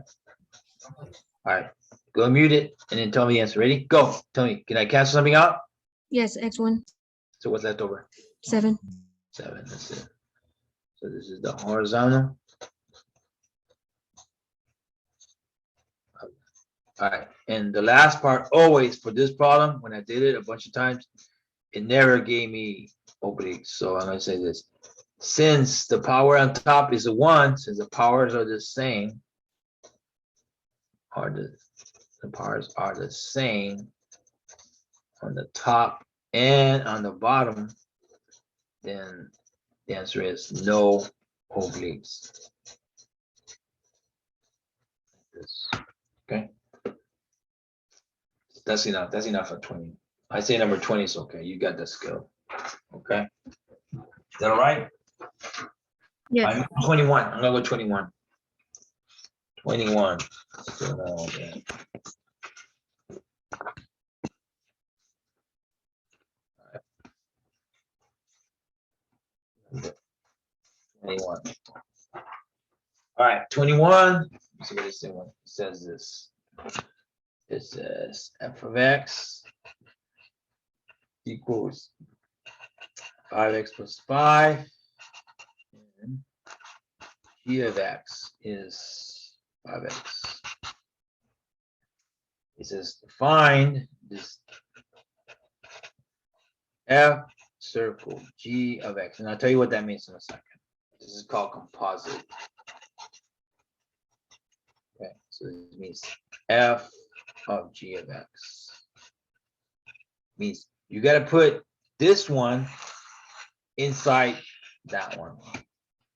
All right, go mute it and then tell me the answer. Ready? Go. Tell me, can I cancel something out? Yes, X1. So what's left over? 7. 7, that's it. So this is the horizontal. All right, and the last part, always for this problem, when I did it a bunch of times, it never gave me obliques. So I'm gonna say this. Since the power on top is a 1, since the powers are the same, the powers are the same on the top and on the bottom, then the answer is no obliques. Okay. That's enough. That's enough for 20. I say number 20 is okay. You got the skill. Okay. Is that all right? Yes. I'm 21. I'm gonna go 21. 21. So, yeah. 21. All right, 21. Let's see what this thing says this. It says f of x equals 5x plus 5. And g of x is 5x. It says find this f circle g of x. And I'll tell you what that means in a second. This is called composite. Okay, so this means f of g of x. Means you got to put this one inside that one.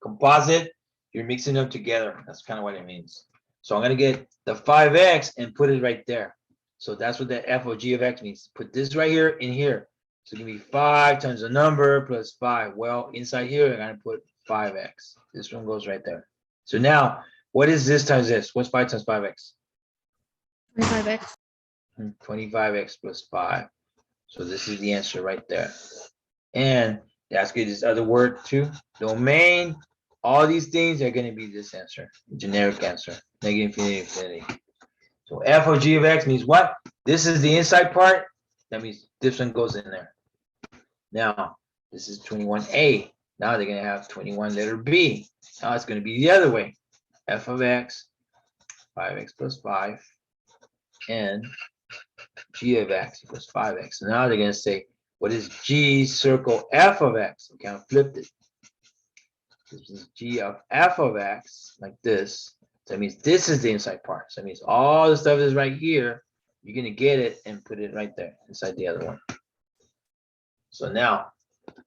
Composite, you're mixing them together. That's kind of what it means. So I'm going to get the 5x and put it right there. So that's what the f of g of x means. Put this right here in here. So give me 5 times the number plus 5. Well, inside here, I'm going to put 5x. This one goes right there. So now, what is this times this? What's 5 times 5x? 25x. 25x plus 5. So this is the answer right there. And that's good. This other word too. Domain. All these things are going to be this answer. Generic answer. Negative infinity, infinity. So f of g of x means what? This is the inside part. That means this one goes in there. Now, this is 21a. Now they're going to have 21 letter b. Now it's going to be the other way. F of x, 5x plus 5, and g of x equals 5x. So now they're going to say, what is g circle f of x? Okay, I flipped it. This is g of f of x, like this. So that means this is the inside part. So that means all the stuff is right here. You're going to get it and put it right there inside the other one. So now,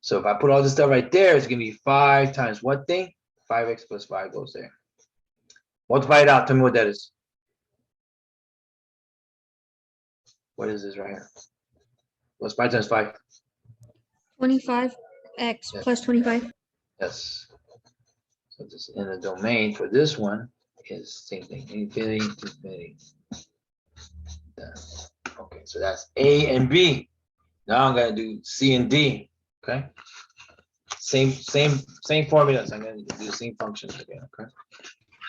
so if I put all this stuff right there, it's going to be 5 times what thing? 5x plus 5 goes there. Multiply it out. Tell me what that is. What is this right here? What's 5 times 5? 25x plus 25. Yes. So this in the domain for this one is same thing. Infinity to infinity. Okay, so that's A and B. Now I'm gonna do C and D. Okay. Same formulas. I'm gonna do the same functions again. Okay.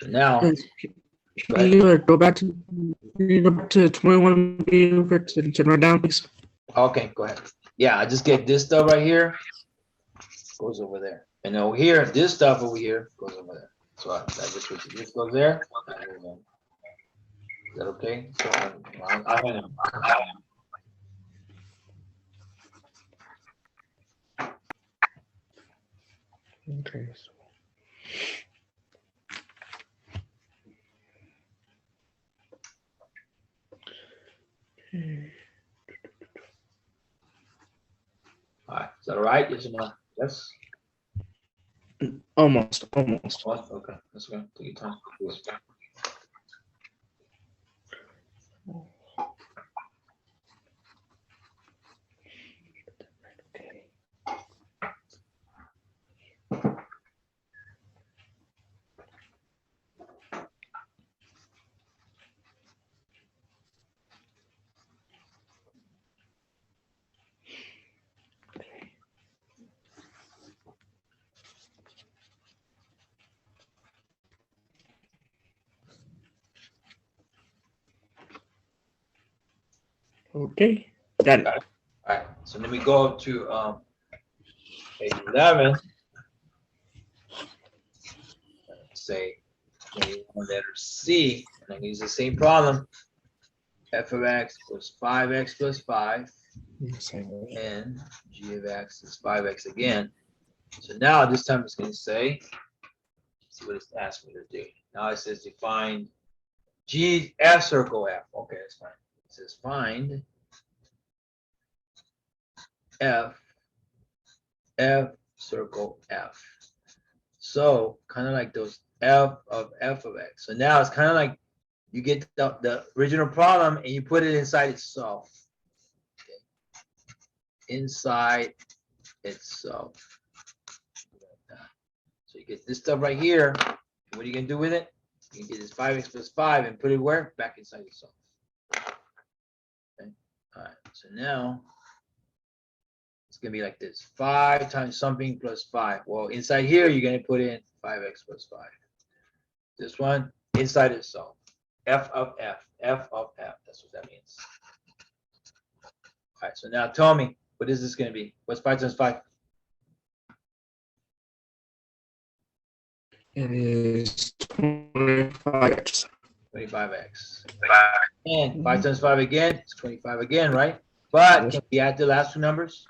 So now Can you go back to 21B and write down, please? okay, go ahead. Yeah, I just get this stuff right here goes over there. And over here, this stuff over here goes over there. So I just switch it. This goes there. Is that okay? So Okay. all right. Is that all right? Yes or no? Yes. Almost. What? Okay. That's okay. Take your time. Okay. Got it. All right. So let me go to page 11. Say letter C, and I use the same problem. F of x plus 5x plus 5, and g of x is 5x again. So now this time it's going to say, see what it's asking me to do. Now it says define G, F circle F. Okay, that's fine. It says find F circle F. So kind of like those F of X. So now it's kind of like you get the original problem and you put it inside itself. Okay. Inside itself. So you get this stuff right here. What are you gonna do with it? You can get this 5x plus 5 and put it where? Back inside itself. Okay. All right. So now it's gonna be like this: 5 times something plus 5. Well, inside here you're gonna put in 5x plus 5. This one inside itself. F of F. F of F. That's what that means. All right. So now tell me, what is this gonna be? What's 5 times 5? It is 25x. 25x. And 5 times 5 again, it's 25 again, right? But can we add the last two numbers?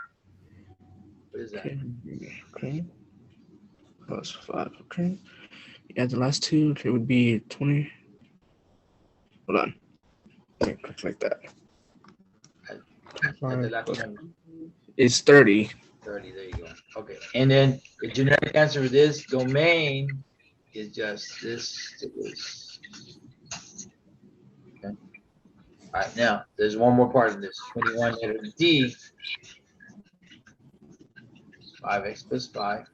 What is that? Okay. Plus 5. Okay. Add the last two. Okay, it would be 20. Hold on. Okay, click like that. Add the last two numbers. It's 30. 30, there you go. Okay. And then the generic answer for this domain is just this to this. Okay. All right, now there's one more part of this. 21 letter D. 5x plus 5.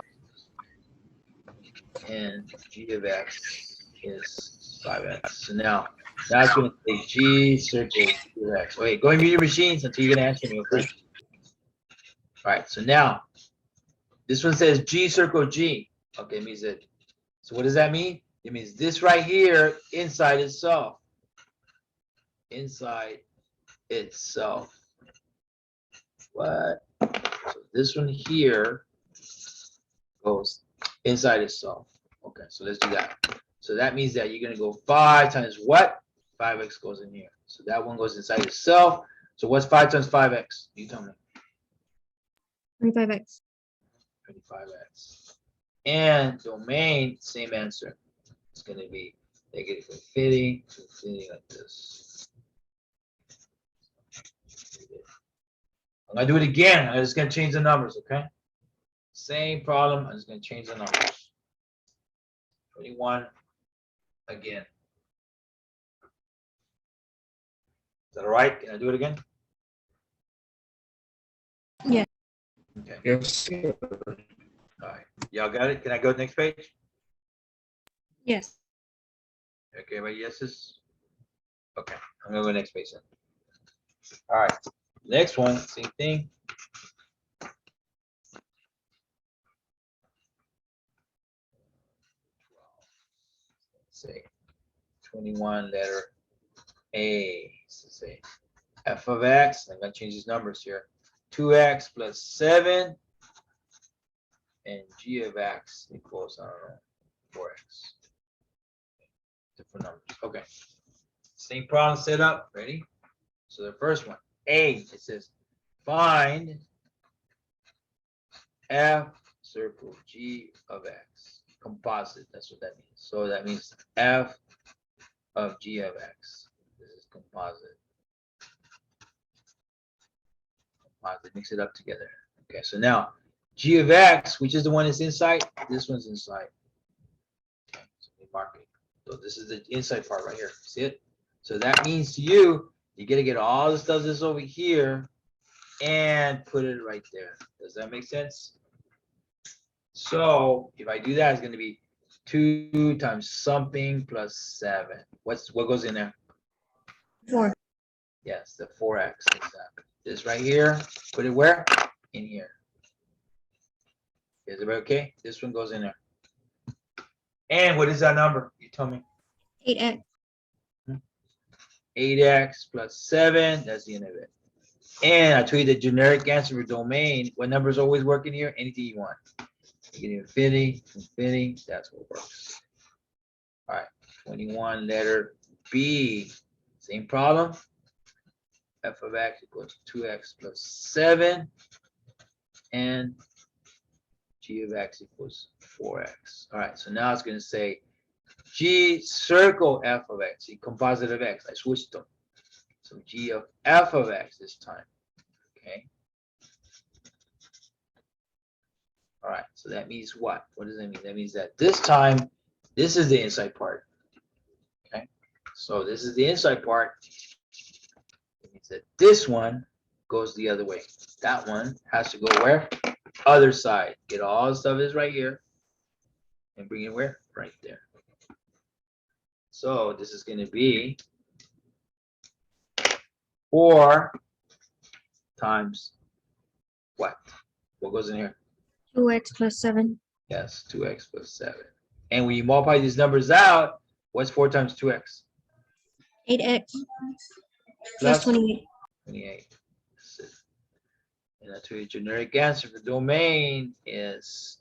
And G of X is 5x. So now that's going to say G circle G of X. Wait, go and mute your machines until you're going to answer me, okay? All right, so now this one says G circle G. Okay, it means that. So what does that mean? It means this right here inside itself. Inside itself. What? So this one here goes inside itself. Okay, so let's do that. So that means that you're going to go 5 times what? 5x goes in here. So that one goes inside itself. So what's 5 times 5x? You tell me. 25x. 25x. And domain, same answer. It's going to be negative infinity to infinity like this. I'm going to do it again. I'm just going to change the numbers, okay? Same problem. I'm just going to change the numbers. 21 again. Is that all right? Can I do it again? Yeah. Okay. Yes. All right. Y'all got it? Can I go to the next page? Yes. Okay, my yeses. Okay, I'm gonna go to the next page then. All right. Next one, same thing. Let's say 21 letter A. So say f of x. I'm gonna change these numbers here. 2x plus 7 and g of x equals, I don't know, 4x. Different numbers. Okay. Same problem set up. Ready? So the first one, A, it says find f circle g of x. Composite. That's what that means. So that means f of g of x. This is composite. Composite. Mix it up together. Okay. So now g of x, which is the one that's inside, this one's inside. Okay. So we mark it. So this is the inside part right here. See it? So that means to you, you got to get all the stuff that's over here and put it right there. Does that make sense? So if I do that, it's going to be 2 times something plus 7. What goes in there? 4. Yes, the 4x. Exactly. This right here, put it where? In here. Is it okay? This one goes in there. And what is that number? You tell me. 8x. 8x plus 7. That's the end of it. And I told you the generic answer for domain. What numbers always work in here? Anything you want. You get infinity, infinity. That's what works. All right. 21 letter B. Same problem. F of x equals 2x plus 7. And g of x equals 4x. All right. So now it's going to say G circle f of x, the composite of x. I switched them. So G of f of x this time. Okay. All right. So that means what? What does that mean? That means that this time, this is the inside part. Okay. So this is the inside part. It means that this one goes the other way. That one has to go where? Other side. Get all the stuff is right here. And bring it where? Right there. So this is going to be 4 times what? What goes in here? 2x plus 7. Yes, 2x plus 7. And when you multiply these numbers out, what's 4 times 2x? 8x Plus plus 28. 28. And that's your generic answer for domain is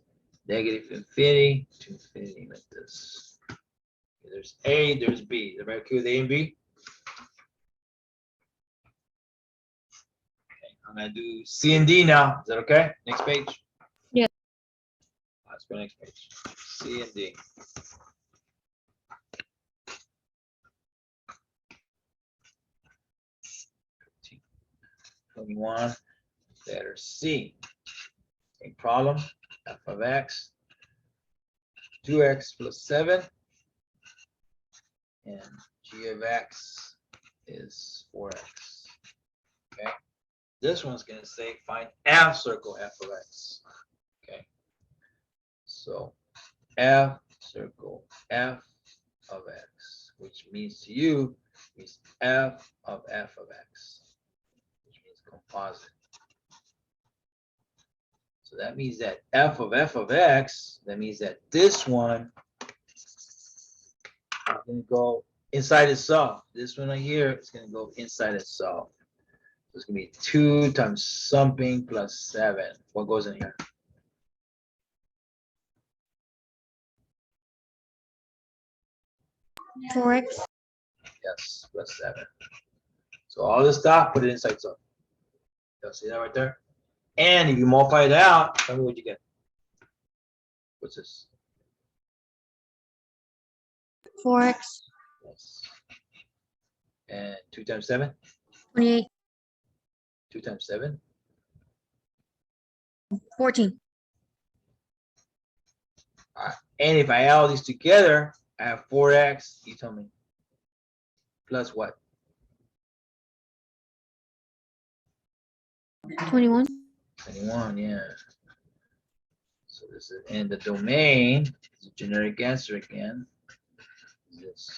negative infinity to infinity like this. There's A, there's B. Is everybody okay with A and B? Okay, I'm gonna do C and D now. Is that okay? Next page. Yeah. Let's go next page. C and D. 21, letter C. Same problem, f of x, 2x plus 7, and g of x is 4x. Okay, this one's going to say find f circle f of x. Okay, so f circle f of x, which means to you is f of x, which means composite. So that means that f of x, that means that this one is going to go inside itself. This one right here is going to go inside itself. So it's going to be 2 times something plus 7. What goes in here? $4x. Yes, plus 7. So all this stuff, put it inside itself. You'll see that right there? And if you multiply it out, tell me what you get. What's this? 4x. Yes. And 2 times 7? 28. 2 times 7? 14. All right. And if I add all these together, I have 4x. You tell me. Plus what? 21. 21, yeah. So this is in the domain. It's a generic answer again. This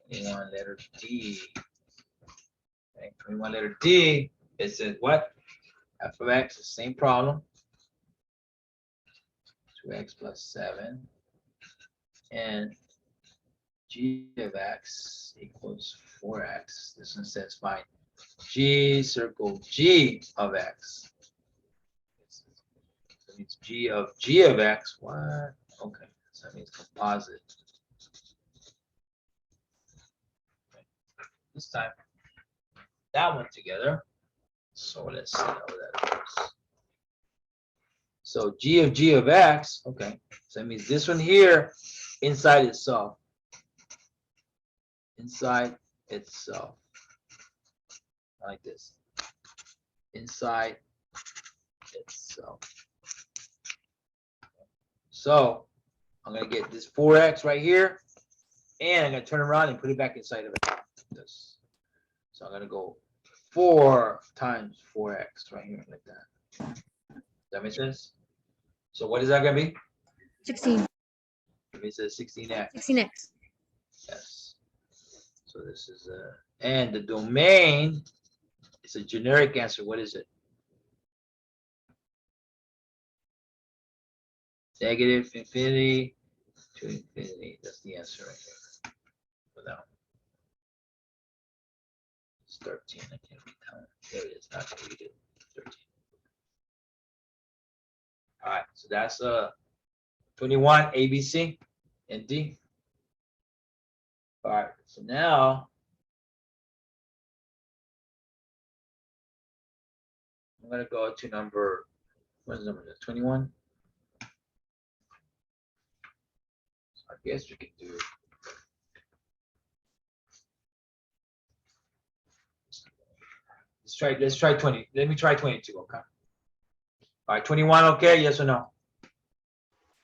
21 letter D. Okay, 21 letter D. It says what? F of x, the same problem. 2x plus 7. And g of x equals 4x. This one says find g circle g of x. That means g of x. What? Okay, so that means composite. Okay. This time, that one together. So let's see how that goes. So g of x. Okay, so that means this one here inside itself. Inside itself. Like this. Inside itself. So I'm going to get this 4x right here, and I'm going to turn around and put it back inside of it. This. So I'm going to go 4 times 4x right here like that. Does that make sense? So what is that going to be? 16. It says 16x. 16x. Yes. So this is and the domain is a generic answer. What is it? Negative infinity to infinity. That's the answer right here. For that one. It's 13. I can't read that one. There it is. Not gonna read it. 13. All right. So that's 21 A, B, C, and D. All right. So now I'm gonna go to number. What is number? 21. I guess we could do. Let's try 20. Let me try 22, okay? All right, 21, okay, yes or no?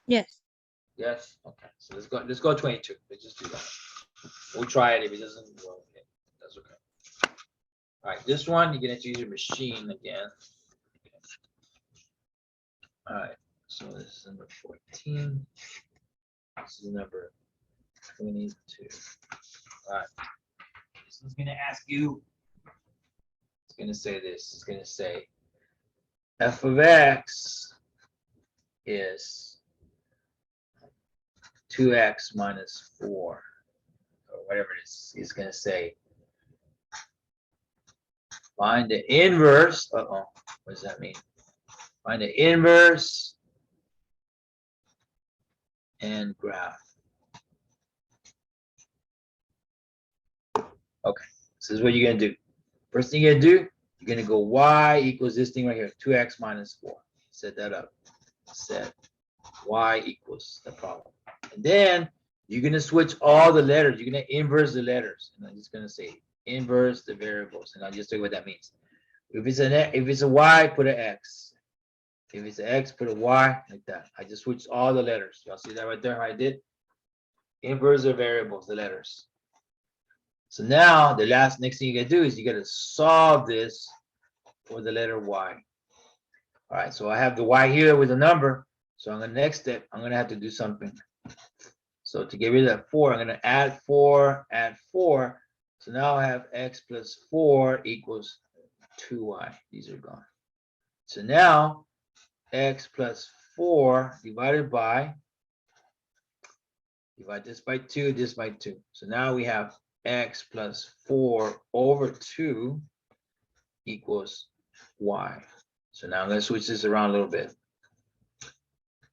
Yes. Yes, okay. So let's go 22. Let's just do that. We'll try it. If it doesn't work, okay, that's okay. All right, this one, you're gonna have to use your machine again. Okay. All right, so this is number 14. This is number 22. All right. This is gonna ask you. It's gonna say this. It's gonna say f of x is 2x minus 4, or whatever it is. It's gonna say find the inverse. Uh-oh, what does that mean? Find the inverse and graph. Okay, this is what you're gonna do. First thing you're gonna do, you're gonna go y equals this thing right here, 2x minus 4. Set that up. Set y equals the problem. And then you're gonna switch all the letters. You're gonna inverse the letters. And I'm just gonna say inverse the variables. And I'll just tell you what that means. If it's a y, put an x. If it's an x, put a y, like that. I just switched all the letters. Y'all see that right there? How I did? Inverse the variables, the letters. So now the next thing you gotta do is you gotta solve this for the letter y. All right, so I have the y here with a number. So on the next step, I'm gonna have to do something. So to get rid of that 4, I'm gonna add 4, add 4. So now I have x plus 4 equals 2y. These are gone. So now x plus 4 divided by, divide this by 2, this by 2. So now we have x plus 4 over 2 equals y. So now I'm going to switch this around a little bit.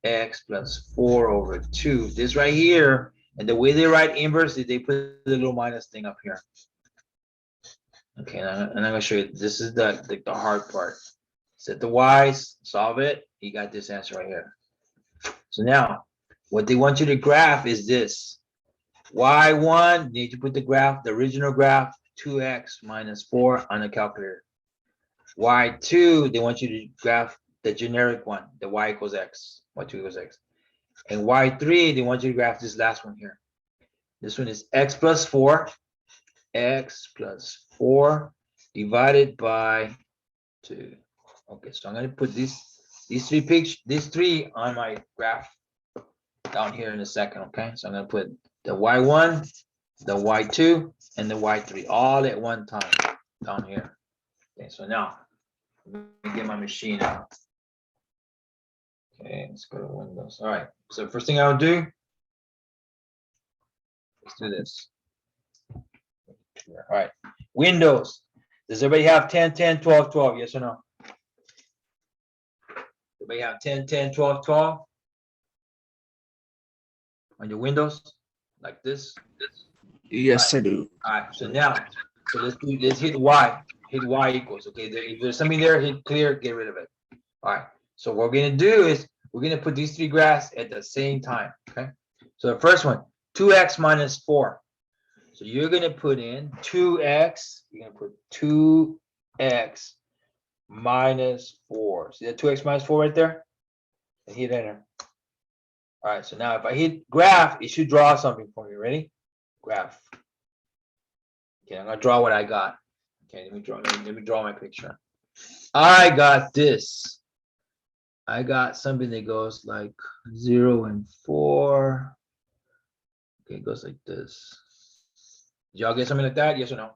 X plus 4 over 2. This right here, and the way they write inverse is they put the little minus thing up here. Okay, and I'm going to show you. This is the hard part. Set the y's, solve it. You got this answer right here. So now, what they want you to graph is this. y1, you need to put the graph, the original graph, 2x minus 4 on the calculator. y2, they want you to graph the generic one, the y equals x, y2 equals x. And y3, they want you to graph this last one here. This one is x plus 4 divided by 2. Okay, so I'm going to put these three on my graph down here in a second, okay? So I'm going to put the y1, the y2, and the y3 all at one time down here. Okay, so now let me get my machine out. Okay, let's go to Windows. All right, so first thing I'll do, let's do this. All right, Windows. Does everybody have 10, 10, 12, 12? Yes or no? Everybody have 10, 10, 12, 12? On your Windows? Like this? Yes, I do. All right, so now, let's hit Y. Hit Y equals, okay? If there's something there, hit clear, get rid of it. All right, so what we're gonna do is we're gonna put these three graphs at the same time, okay? So the first one, 2x minus 4. So you're gonna put in 2x, you're gonna put 2x minus 4. See that 2x minus 4 right there? And hit enter. All right, so now if I hit graph, it should draw something for me. Ready? Graph. Okay, I'm gonna draw what I got. Okay, let me draw my picture. I got this. I got something that goes like 0 and 4. Okay, it goes like this. Did y'all get something like that? Yes or no?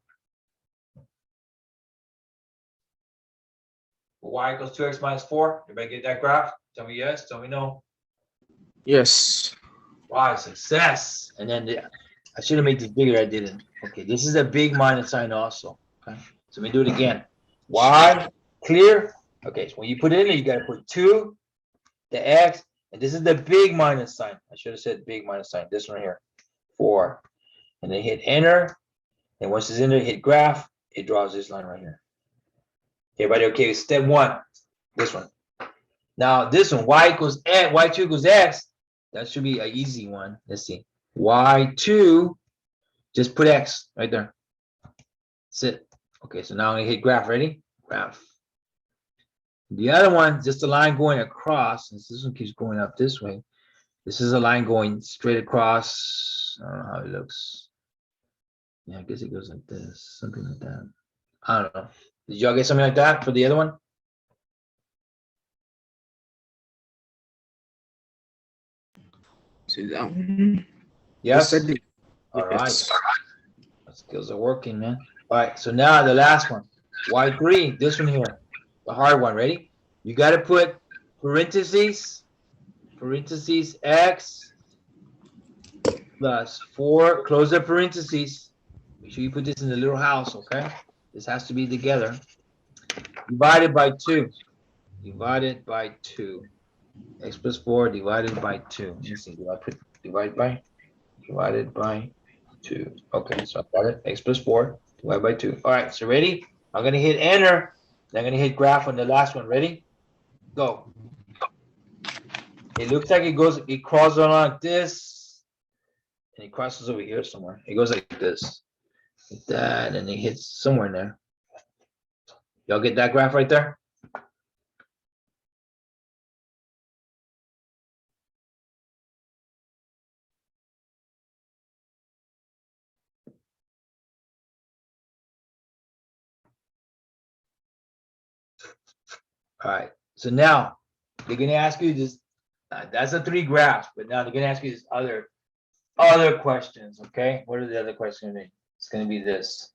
Y equals 2x minus 4. Everybody get that graph? Tell me yes, tell me no. Yes. Wow, success. And then I should have made this bigger, I didn't. Okay, this is a big minus sign also. Okay, so let me do it again. Y, clear. Okay, so when you put it in there, you gotta put 2, the x, and this is the big minus sign. I should have said big minus sign, this one here, 4. And then hit enter. And once it's in there, hit graph, it draws this line right here. Everybody okay? Step 1, this one. Now this one, y equals x, y2 equals x. That should be an easy one. Let's see. Y2, just put X right there. That's it. Okay, so now I'm gonna hit graph. Ready? Graph. The other one, just a line going across, since this one keeps going up this way. This is a line going straight across. I don't know how it looks. Yeah, I guess it goes like this, something like that. I don't know. Did y'all get something like that for the other one? See that one? Yes. I did. All Yes. right. My skills are working, man. All right. So now the last one, Y3. This one here, the hard one. Ready? You got to put parentheses X plus 4. Close the parentheses. Make sure you put this in the little house. Okay. This has to be together. Divided by 2. Divided by 2. X plus 4 divided by 2. Let me see. Do I put divided by? Divided by 2. Okay, so I got it. X plus 4 divided by 2. All right, so ready? I'm going to hit enter. Then I'm going to hit graph on the last one. Ready? Go. It looks like it crawls on like this. And it crosses over here somewhere. It goes like this. Like that. And it hits somewhere in there. Y'all get that graph right there? All right. So now they're going to ask you this. That's the 3 graphs, but now they're going to ask you this other questions. Okay. What are the other questions going to be? It's going to be this.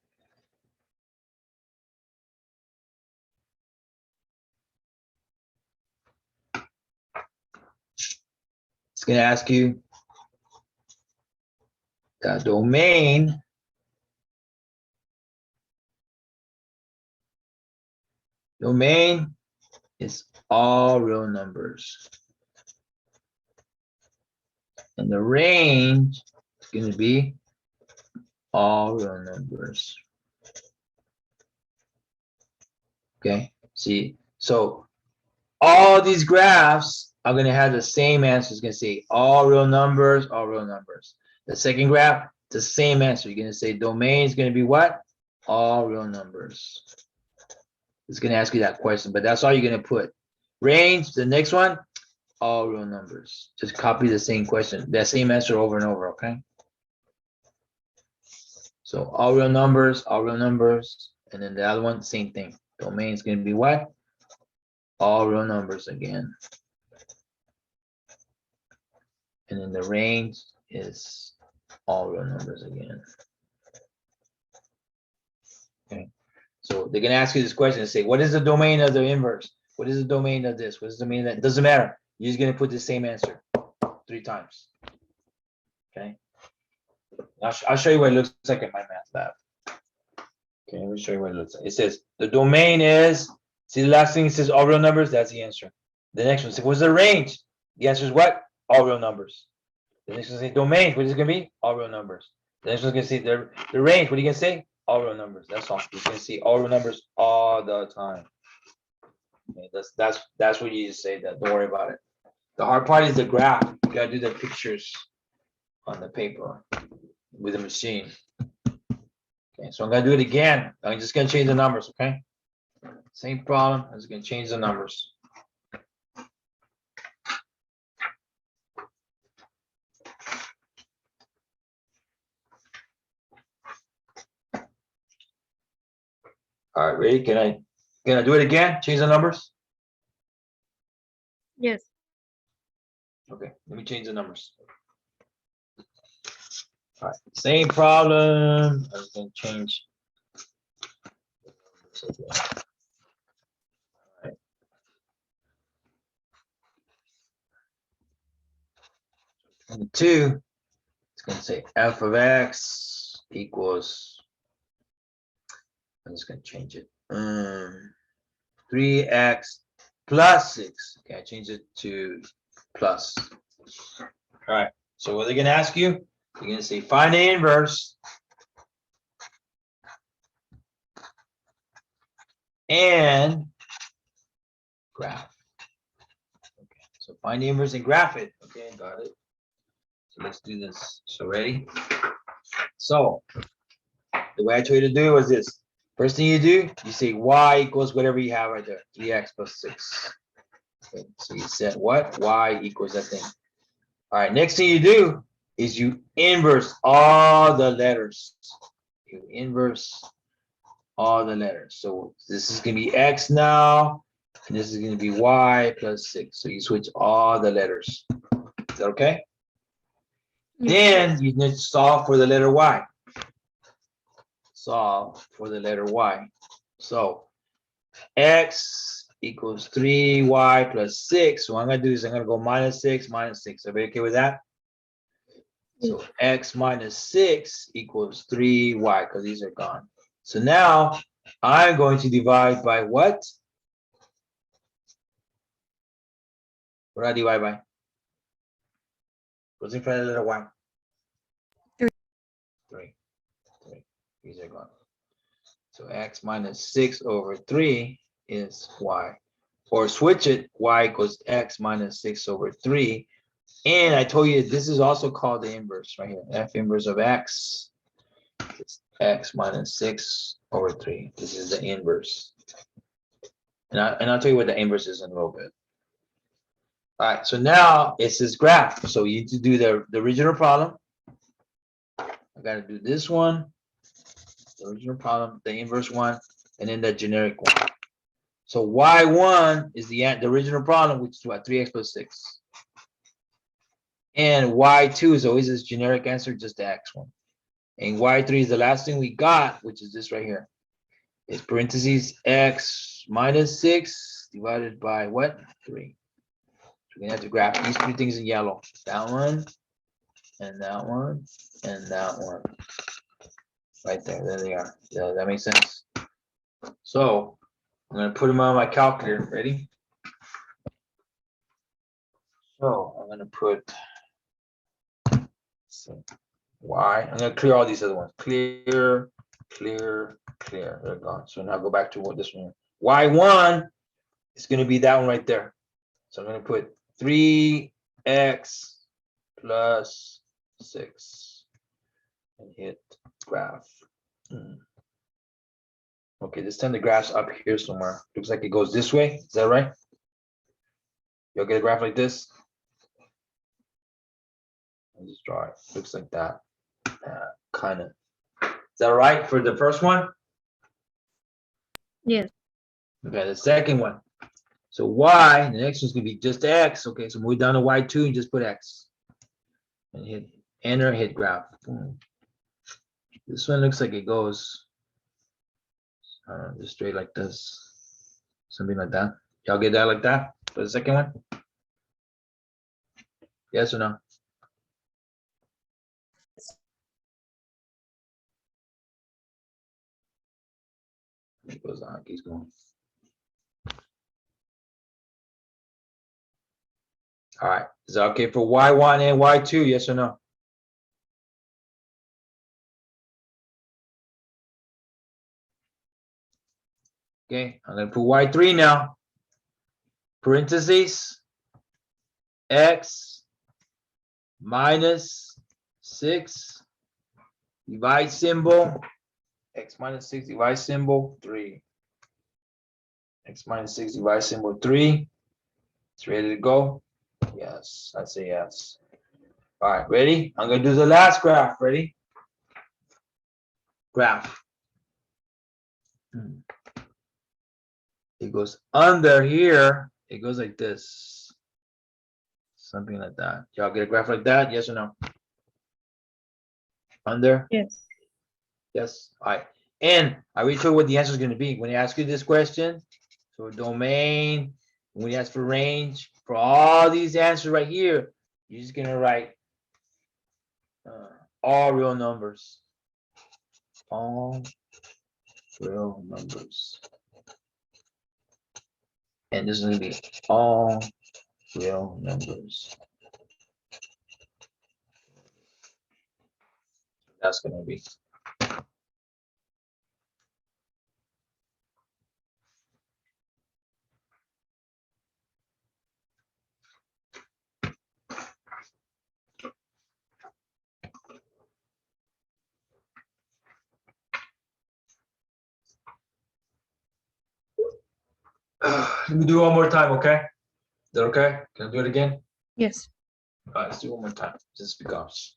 It's going to ask you the domain. Domain is all real numbers. And the range is going to be all real numbers. Okay, see, so all these graphs are going to have the same answer. It's going to say all real numbers, all real numbers. The second graph, the same answer. You're going to say domain is going to be what? All real numbers. It's going to ask you that question, but that's all you're going to put. Range, the next one, all real numbers. Just copy the same question, that same answer over and over, okay? So all real numbers, and then the other one, same thing. Domain is going to be what? All real numbers again. And then the range is all real numbers again. Okay. So they're going to ask you this question and say, what is the domain of the inverse? What is the domain of this? What is the domain of that? It doesn't matter. You're just going to put the same answer 3 times. Okay. I'll show you what it looks like in my math lab. Okay, let me show you what it looks like. It says the domain is, see the last thing it says all real numbers, that's the answer. The next one says, what's the range? The answer is what? All real numbers. The next one says domain, what is it gonna be? All real numbers. The next one's gonna say the range, what are you gonna say? All real numbers. That's all. You're gonna see all real numbers all the time. Okay, that's what you just say that. Don't worry about it. The hard part is the graph. You gotta do the pictures on the paper with the machine. Okay, so I'm gonna do it again. I'm just gonna change the numbers, okay? Same problem. I'm just gonna change the numbers. All right, ready? Can I do it again? Change the numbers? Yes. Okay, let me change the numbers. All right, same problem. I'm just gonna change. All right. And 2, it's gonna say f of x equals, I'm just gonna change it. 3x plus 6. Okay, I changed it to plus. All right, so what they're gonna ask you, you're gonna say find the inverse and graph. Okay, so find the inverse and graph it. Okay, got it. So let's do this. So ready? So the way I told you to do it was this. First thing you do, you say y equals whatever you have right there, 3x plus 6. Okay, so you set what? Y equals that thing. All right, next thing you do is you inverse all the letters. You inverse all the letters. So this is going to be x now, and this is going to be y plus 6. So you switch all the letters. Is that okay? Yes. Then you need to solve for the letter y. Solve for the letter y. So x equals 3y plus 6. So what I'm going to do is I'm going to go minus 6, minus 6. Everybody okay with that? So x minus 6 equals 3y because these are gone. So now I'm going to divide by what? What do I divide by? What's in front of the letter y? 3. 3. 3. These are gone. So x minus 6 over 3 is y. Or switch it, y equals x minus 6 over 3. And I told you this is also called the inverse right here. F inverse of x is x minus 6 over 3. This is the inverse. And I'll tell you what the inverse is in a little bit. All right, so now it's this graph. So you need to do the original problem. I got to do this one, the original problem, the inverse one, and then the generic one. So y1 is the original problem, which is what, 3x plus 6. And y2 is always this generic answer, just the x one. And y3 is the last thing we got, which is this right here. It's parentheses x minus 6 divided by what? 3. So we're gonna have to graph these 3 things in yellow. That one, and that one, and that one. Right there, there they are. Yeah, that makes sense. So I'm gonna put them on my calculator. Ready? So I'm gonna put y. I'm gonna clear all these other ones. Clear, clear, clear. They're gone. So now go back to what this one. Y1 is gonna be that one right there. So I'm gonna put 3x plus 6 and hit graph. Okay, this time the graph's up here somewhere. Looks like it goes this way. Is that right? You'll get a graph like this. I'll just draw it. Looks like that. Kind of. Is that right for the first one? Yes. Okay, the second one. So y, the next one's gonna be just x. Okay, so move down to y2 and just put x. And hit enter, hit graph. Boom. This one looks like it goes just straight like this. Something like that. Y'all get that like that for the second one? Yes or no? It goes on, keeps going. All right, is that okay for y1 and y2? Yes or no? Okay, I'm gonna put y3 now. Parentheses, x minus 6, divide symbol, x minus 6, divide symbol, 3. X minus 6, divide symbol, 3. It's ready to go? Yes, I say yes. All right, ready? I'm gonna do the last graph. Ready? Graph. It goes under here. It goes like this. Something like that. Y'all get a graph like that? Yes or no? Under? Yes. Yes. All right. And I already told you what the answer is going to be. When they ask you this question, so domain, when you ask for range, for all these answers right here, you're just going to write all real numbers. All real numbers. And this is going to be all real numbers. That's going to be. Let me do it one more time, okay? Is that okay? Can I do it again? Yes. All right, let's do it one more time, just because.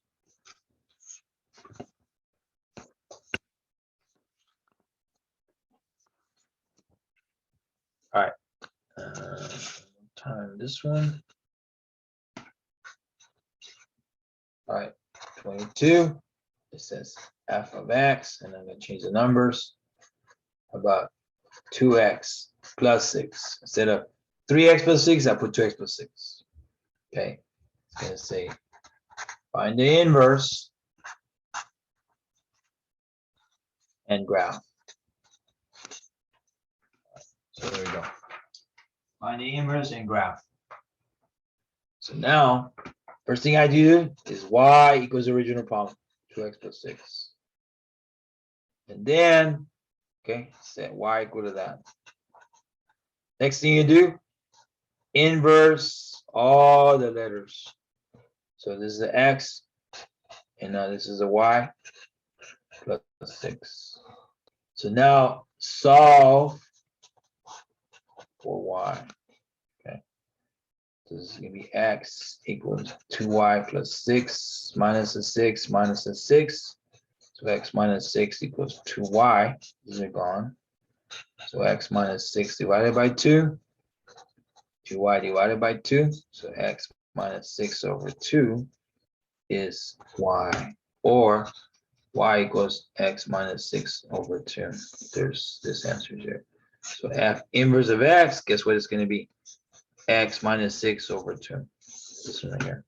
All right. Time this one. All right, 22. It says f of x, and I'm gonna change the numbers. About 2x plus 6. Instead of 3x plus 6, I put 2x plus 6. Okay, it's gonna say find the inverse and graph. So there we go. Find the inverse and graph. So now, first thing I do is y equals the original problem, 2x plus 6. And then, okay, set y equal to that. Next thing you do, inverse all the letters. So this is the x, and now this is a y plus 6. So now solve for y. Okay. So this is going to be x equals 2y plus 6 minus a 6 minus a 6. So x minus 6 equals 2y. These are gone. So x minus 6 divided by 2. 2y divided by 2. So x minus 6 over 2 is y. Or y equals x minus 6 over 2. There's this answer here. So f inverse of x, guess what it's going to be? X minus 6 over 2. This one right here.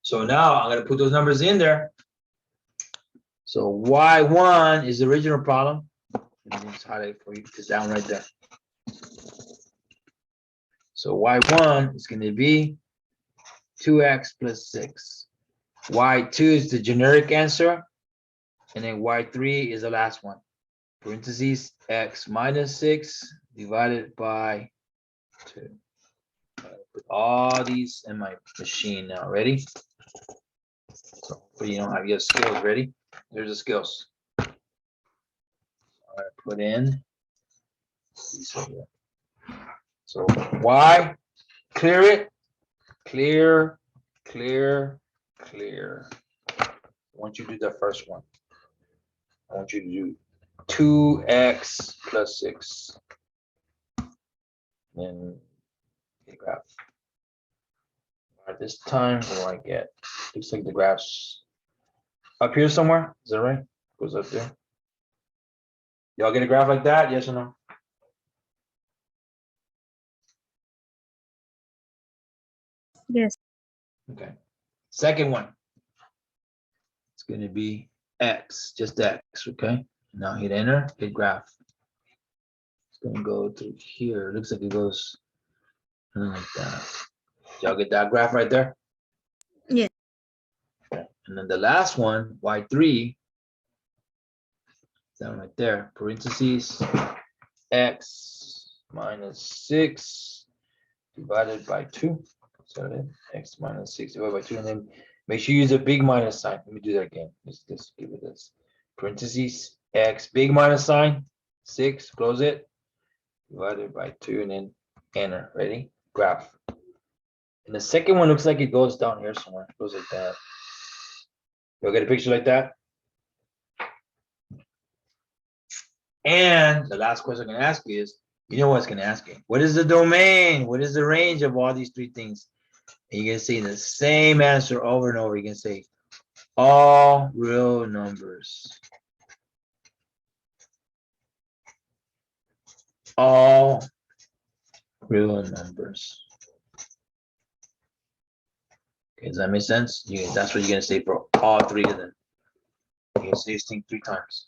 So now I'm going to put those numbers in there. So y1 is the original problem. Let me just highlight for you. It's down right there. So y1 is going to be 2x plus 6. y2 is the generic answer. And then y3 is the last one. Parentheses, x minus 6 divided by 2. Put all these in my machine now. Ready? So you don't have your skills ready. There's the skills. I'm gonna put in these over here. So y, clear it, clear, clear, clear. I want you to do the first one. I want you to do 2x plus 6. Then graph. At this time, what do I get? Looks like the graph's up here somewhere. Is that right? Goes up there. Y'all get a graph like that? Yes or no? Yes. Okay. Second one. It's going to be x, just x. Okay. Now hit enter, hit graph. It's going to go through here. It looks like it goes like that. Y'all get that graph right there? Yeah. Okay. And then the last one, y3, down right there, parentheses, x minus 6 divided by 2. So then x minus 6 divided by 2, and then make sure you use a big minus sign. Let me do that again. Let's give it this. Parentheses, x, big minus sign, 6, close it, divided by 2, and then enter. Ready? Graph. And the second one looks like it goes down here somewhere. It goes like that. You'll get a picture like that. And the last question I'm going to ask you is, you know what it's going to ask you? What is the domain? What is the range of all these three things? And you're going to see the same answer over and over. You can say all real numbers. All real numbers. Okay, does that make sense? That's what you're going to say for all three of them. You're going to say this thing 3 times.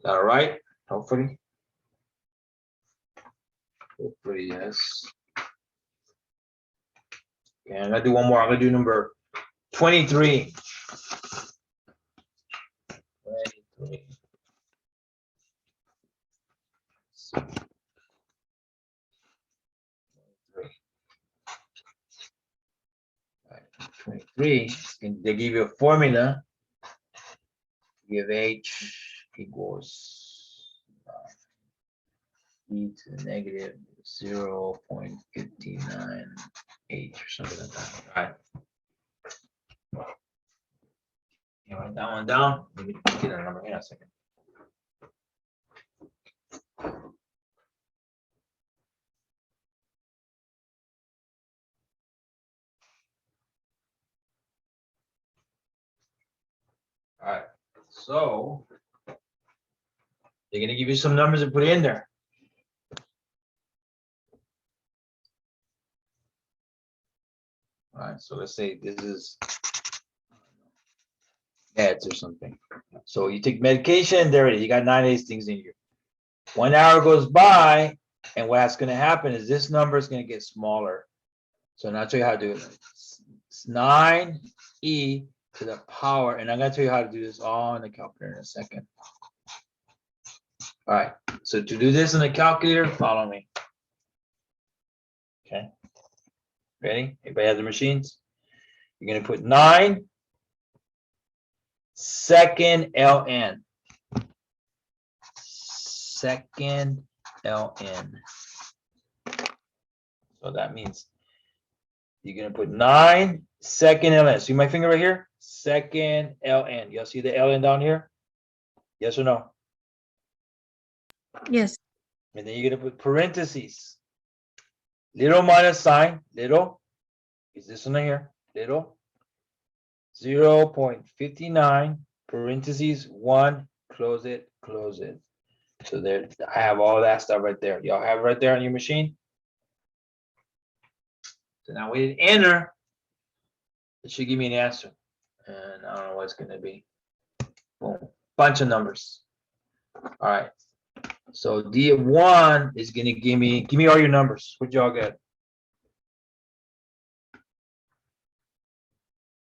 All right, hopefully. Hopefully, yes. Okay, I'm gonna do one more. I'm gonna do number 23. 23. All right, 23. They give you a formula. Give h equals e to the negative 0.59 h or something like that. All right. You write that one down. Let me get a number in a second. All right. So they're gonna give you some numbers to put in there. All right. So let's say this is meds or something. So you take medication, there it is. You got 9 of these things in you. 1 hour goes by, and what's going to happen is this number is going to get smaller. So now I'll show you how to do it. It's 9e to the power, and I'm going to tell you how to do this all in the calculator in a second. All right. So to do this in the calculator, follow me. Okay. Ready? Everybody has the machines? You're going to put 9 second ln. Second ln. So that means you're going to put 9 second ln. See my finger right here? Second ln. Y'all see the ln down here? Yes or no? Yes. And then you're going to put parentheses. Little minus sign, little. Is this one here? Little. 0.59 parentheses 1. Close it, close it. So there, I have all that stuff right there. Y'all have it right there on your machine. So now we hit enter. It should give me an answer. And I don't know what it's going to be. Boom. Bunch of numbers. All right. So D1 is going to give me all your numbers. What y'all get?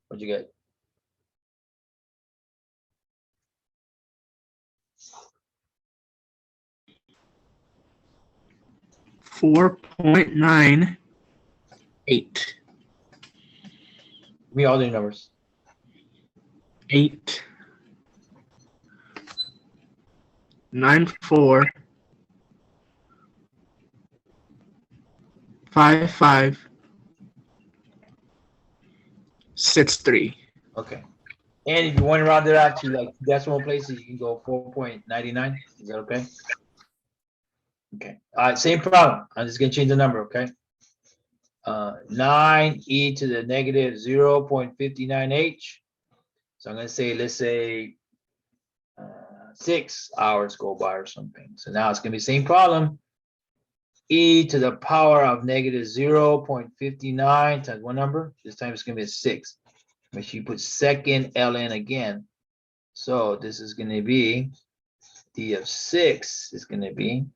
What'd you get? $4.98. Give me all the numbers. 8 94 55 63. Okay. And if you want to round it out to like decimal places, you can go 4.99. Is that okay? Okay. All right. Same problem. I'm just going to change the number. Okay. 9e to the negative 0.59h. So I'm going to say, let's say 6 hours go by or something. So now it's going to be the same problem. E to the power of negative 0.59 times one number. This time it's going to be a 6. Make sure you put second ln again. So this is going to be d of 6 is going to be,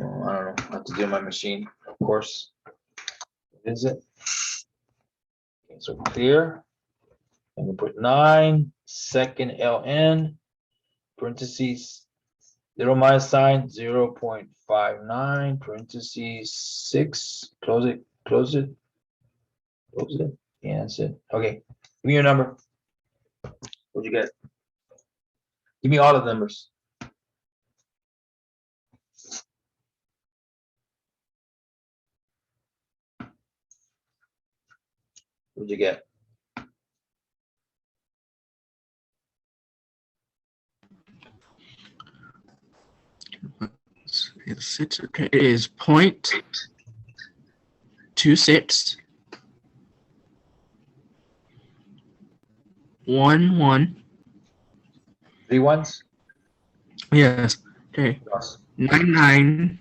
oh, I don't know, I have to do my machine, of course. What is it? Okay, so clear. I'm going to put 9 second ln parentheses little minus sign 0.59 parentheses 6. Close it. Close it. Close it. Yeah, that's it. Okay. Give me your number. What'd you get? Give me all the numbers. What'd you get? It's 6. Okay, it is 0.26 11. 3 ones? Yes. Okay. Yes. 99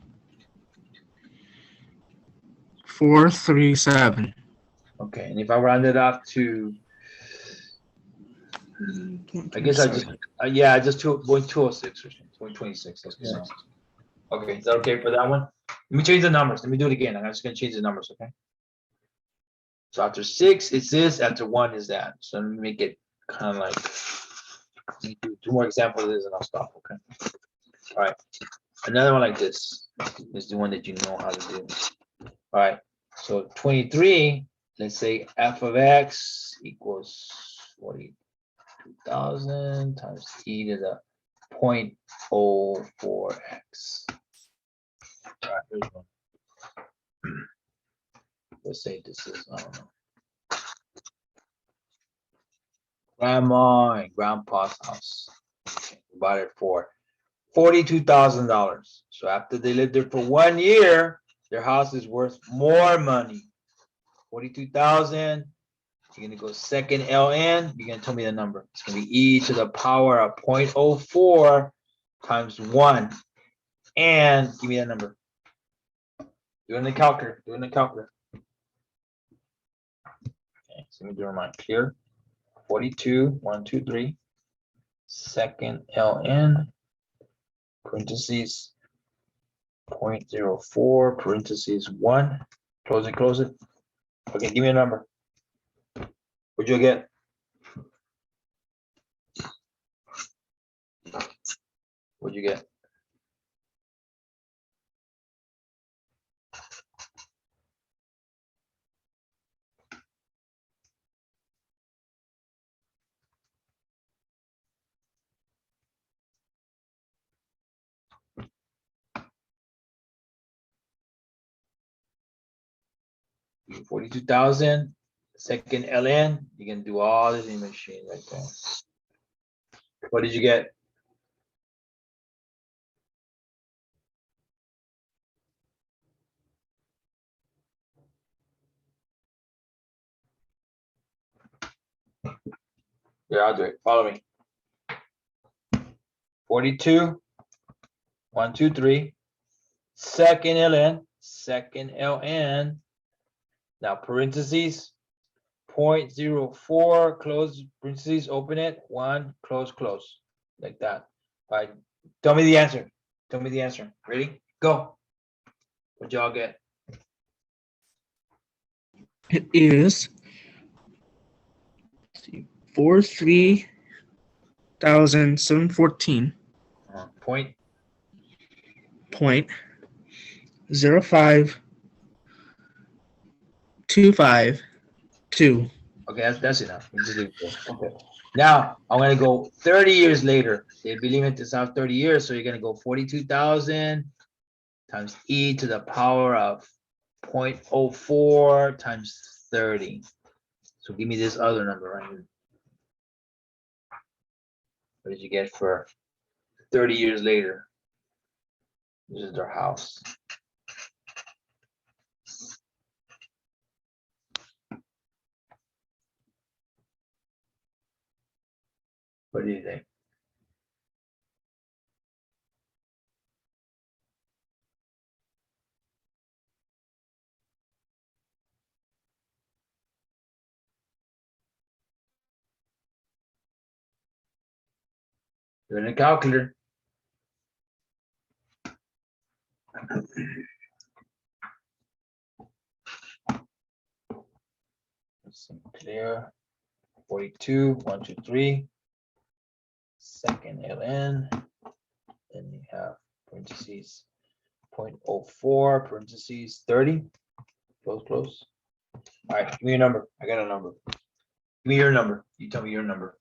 437. Okay, and if I round it up to, I guess I just, yeah, just 2.206 or something, 0.26. That's good. Okay, is that okay for that one? Let me change the numbers. Let me do it again. I'm just gonna change the numbers, okay? So after 6 it's this, after 1 is that. So let me make it kind of like, let me do 2 more examples of this and I'll stop, okay? All right, another one like this is the one that you know how to do. All right, so 23, let's say f of x equals 42,000 times e to the 0.04x. All right, here's one. Let's say this is, I don't know, grandma and grandpa's house. Okay, we bought it for $42,000. So after they lived there for 1 year, their house is worth more money. 42,000. You're gonna go second ln. You're gonna tell me the number. It's gonna be e to the power of 0.04 times 1. And give me that number. Doing the calculator. Doing the calculator. Okay, so let me do mine here. 42, 1, 2, 3. Second ln. Parentheses 0.04 parentheses 1. Close it, close it. Okay, give me a number. What'd you get? What'd you get? You 42,000. Second ln. You can do all this in the machine right there. What did you get? Yeah, I'll do it. Follow me. 42, 1, 2, 3. Second ln, second ln. Now parentheses, 0.04, close parentheses, open it, 1, close, close, like that. All right, tell me the answer. Tell me the answer. Ready? Go. What'd y'all get? It is 43,714. Point. 0.05252. Okay, that's enough. We just leave it there. Okay. Now I'm gonna go 30 years later. They've been living this out 30 years, so you're gonna go 42,000 times e to the power of 0.04 times 30. So give me this other number right here. What did you get for 30 years later? This is their house. What do you think? Doing a calculator. Clear. 42, 1, 2, 3. Second ln. Then you have parentheses 0.04 parentheses 30. Close, close. All right, give me your number. I got a number. Give me your number. You tell me your number.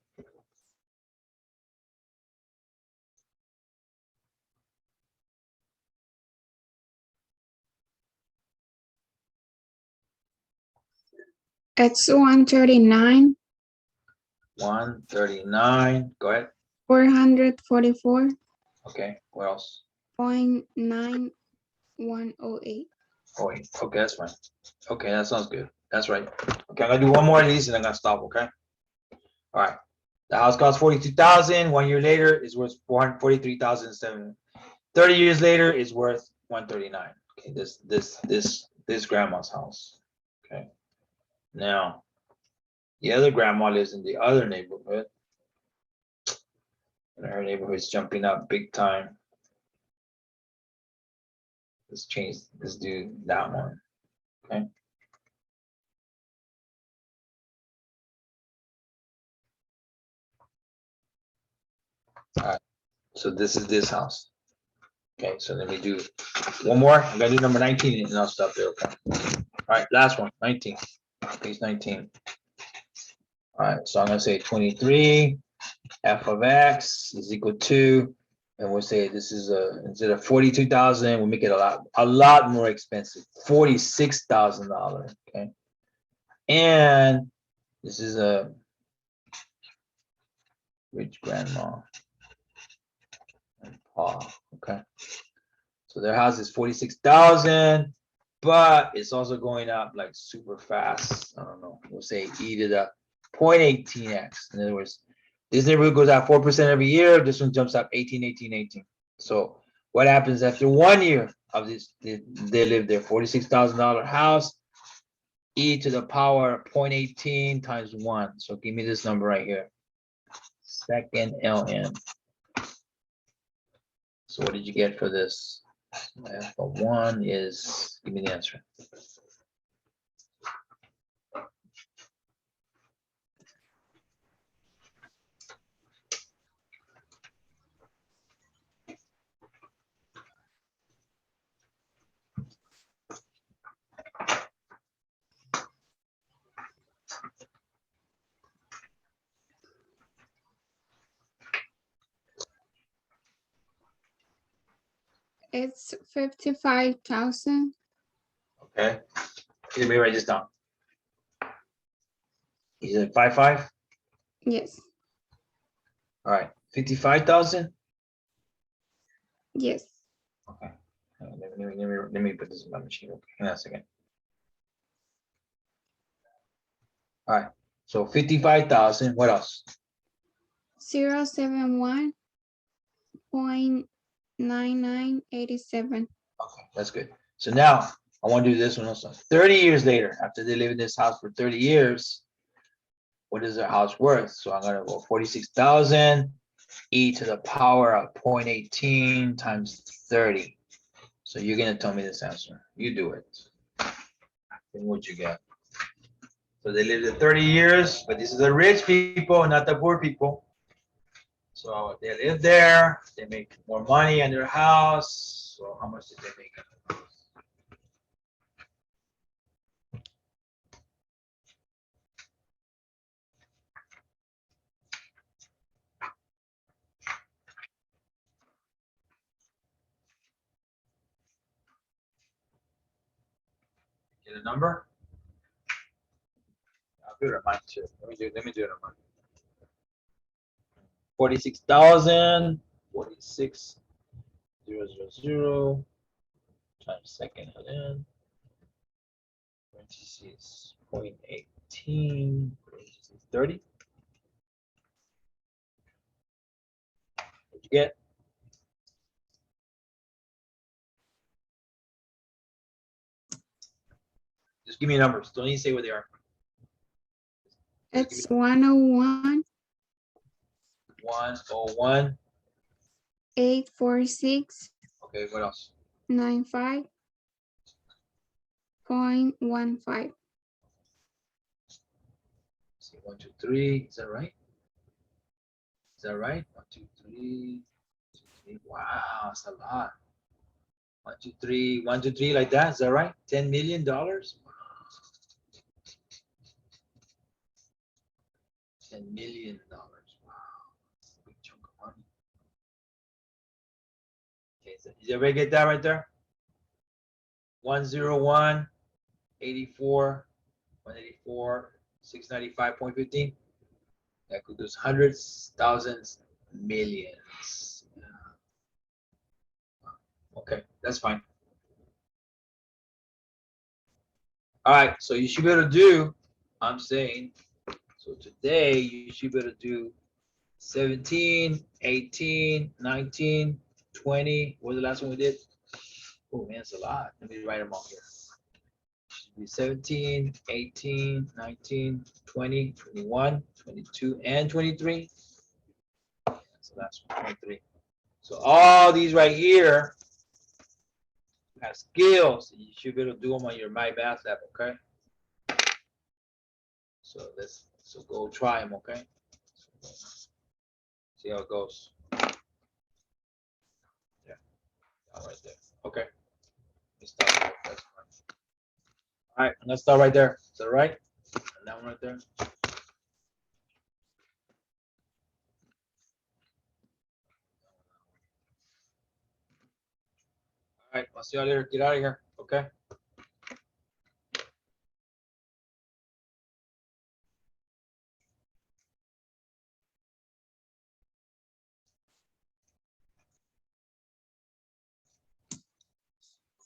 It's 139, 139. Go ahead. 444.9108. Okay. What else? Oh, wait. Okay, that's fine. Okay, that sounds good. That's right. Okay, I'm gonna do one more of these and I'm gonna stop. Okay. All right. The house costs 42,000. 1 year later is worth 443,700. 30 years later is worth 139. Okay, this grandma's house. Okay. Now, the other grandma lives in the other neighborhood. And her neighborhood's jumping up big time. Let's change, let's do that one. Okay. All right. So this is this house. Okay, so let me do one more. I'm gonna do number 19 and I'll stop there. Okay. All right, last one, 19. Page 19. All right, so I'm gonna say 23 f of x is equal to And we'll say this is instead of 42,000, we'll make it a lot more expensive, $46,000. Okay. And this is a rich grandma and pa. Okay. So their house is 46,000, but it's also going up like super fast. I don't know. We'll say e to the 0.18x. In other words, this neighborhood goes up 4% every year. This one jumps up 18, 18, 18. So what happens after 1 year of this? They live their $46,000 house. E to the power 0.18 times 1. So give me this number right here. Second ln. So what did you get for this? F of 1 is, give me the answer. It's 55,000. Okay. Let me write this down. Is it 55? Yes. All right. 55,000? Yes. Okay. Let me put this in my machine. Okay. Hang on a second. All right. So 55,000. What else? 071.9987. Okay, that's good. So now I want to do this one also. 30 years later, after they live in this house for 30 years, what is their house worth? So I'm gonna go 46,000 e to the power of 0.18 times 30. So you're gonna tell me this answer. You do it. And what you get. So they lived there 30 years, but this is the rich people, not the poor people. So they live there, they make more money in their house. So how much did they make? Get a number? I'll do it on mine too. Let me do it on mine. 46,000, 46,000 times second ln. Parentheses 0.18, parentheses 30. What'd you get? Just give me numbers. Don't even say what they are. It's 101. 101. 846. Okay, what else? 95.15. See, 1, 2, 3. Is that right? Is that right? 1, 2, 3. 2, 3. Wow, that's a lot. 1, 2, 3. 1, 2, 3, like that. Is that right? $10 million. $10 million. Wow, that's a big chunk of money. Okay, so did everybody get that right there? 101, 84, 184, 695.15. That could do hundreds, thousands, millions. Okay, that's fine. All right, so you should be able to do, I'm saying, so today you should be able to do 17, 18, 19, 20. What was the last one we did? Oh man, it's a lot. Let me write them all here. Should be 17, 18, 19, 20, 21, 22, and 23. That's the last one, 23. So all these right here have skills. You should be able to do them on your My Math app, okay? So go try them, okay? See how it goes. Yeah, all right there. Okay. Let's stop there. That's fine. All right, let's start right there. Is that right? And that one right there. right, I'll see you later. Get out of here, okay?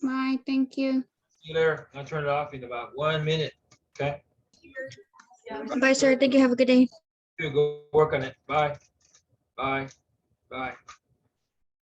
Bye, thank you. See you later. I'll turn it off in about 1 minute, okay? Bye, sir. Thank you. Have a good day. You go work on it. Bye. Bye. Bye.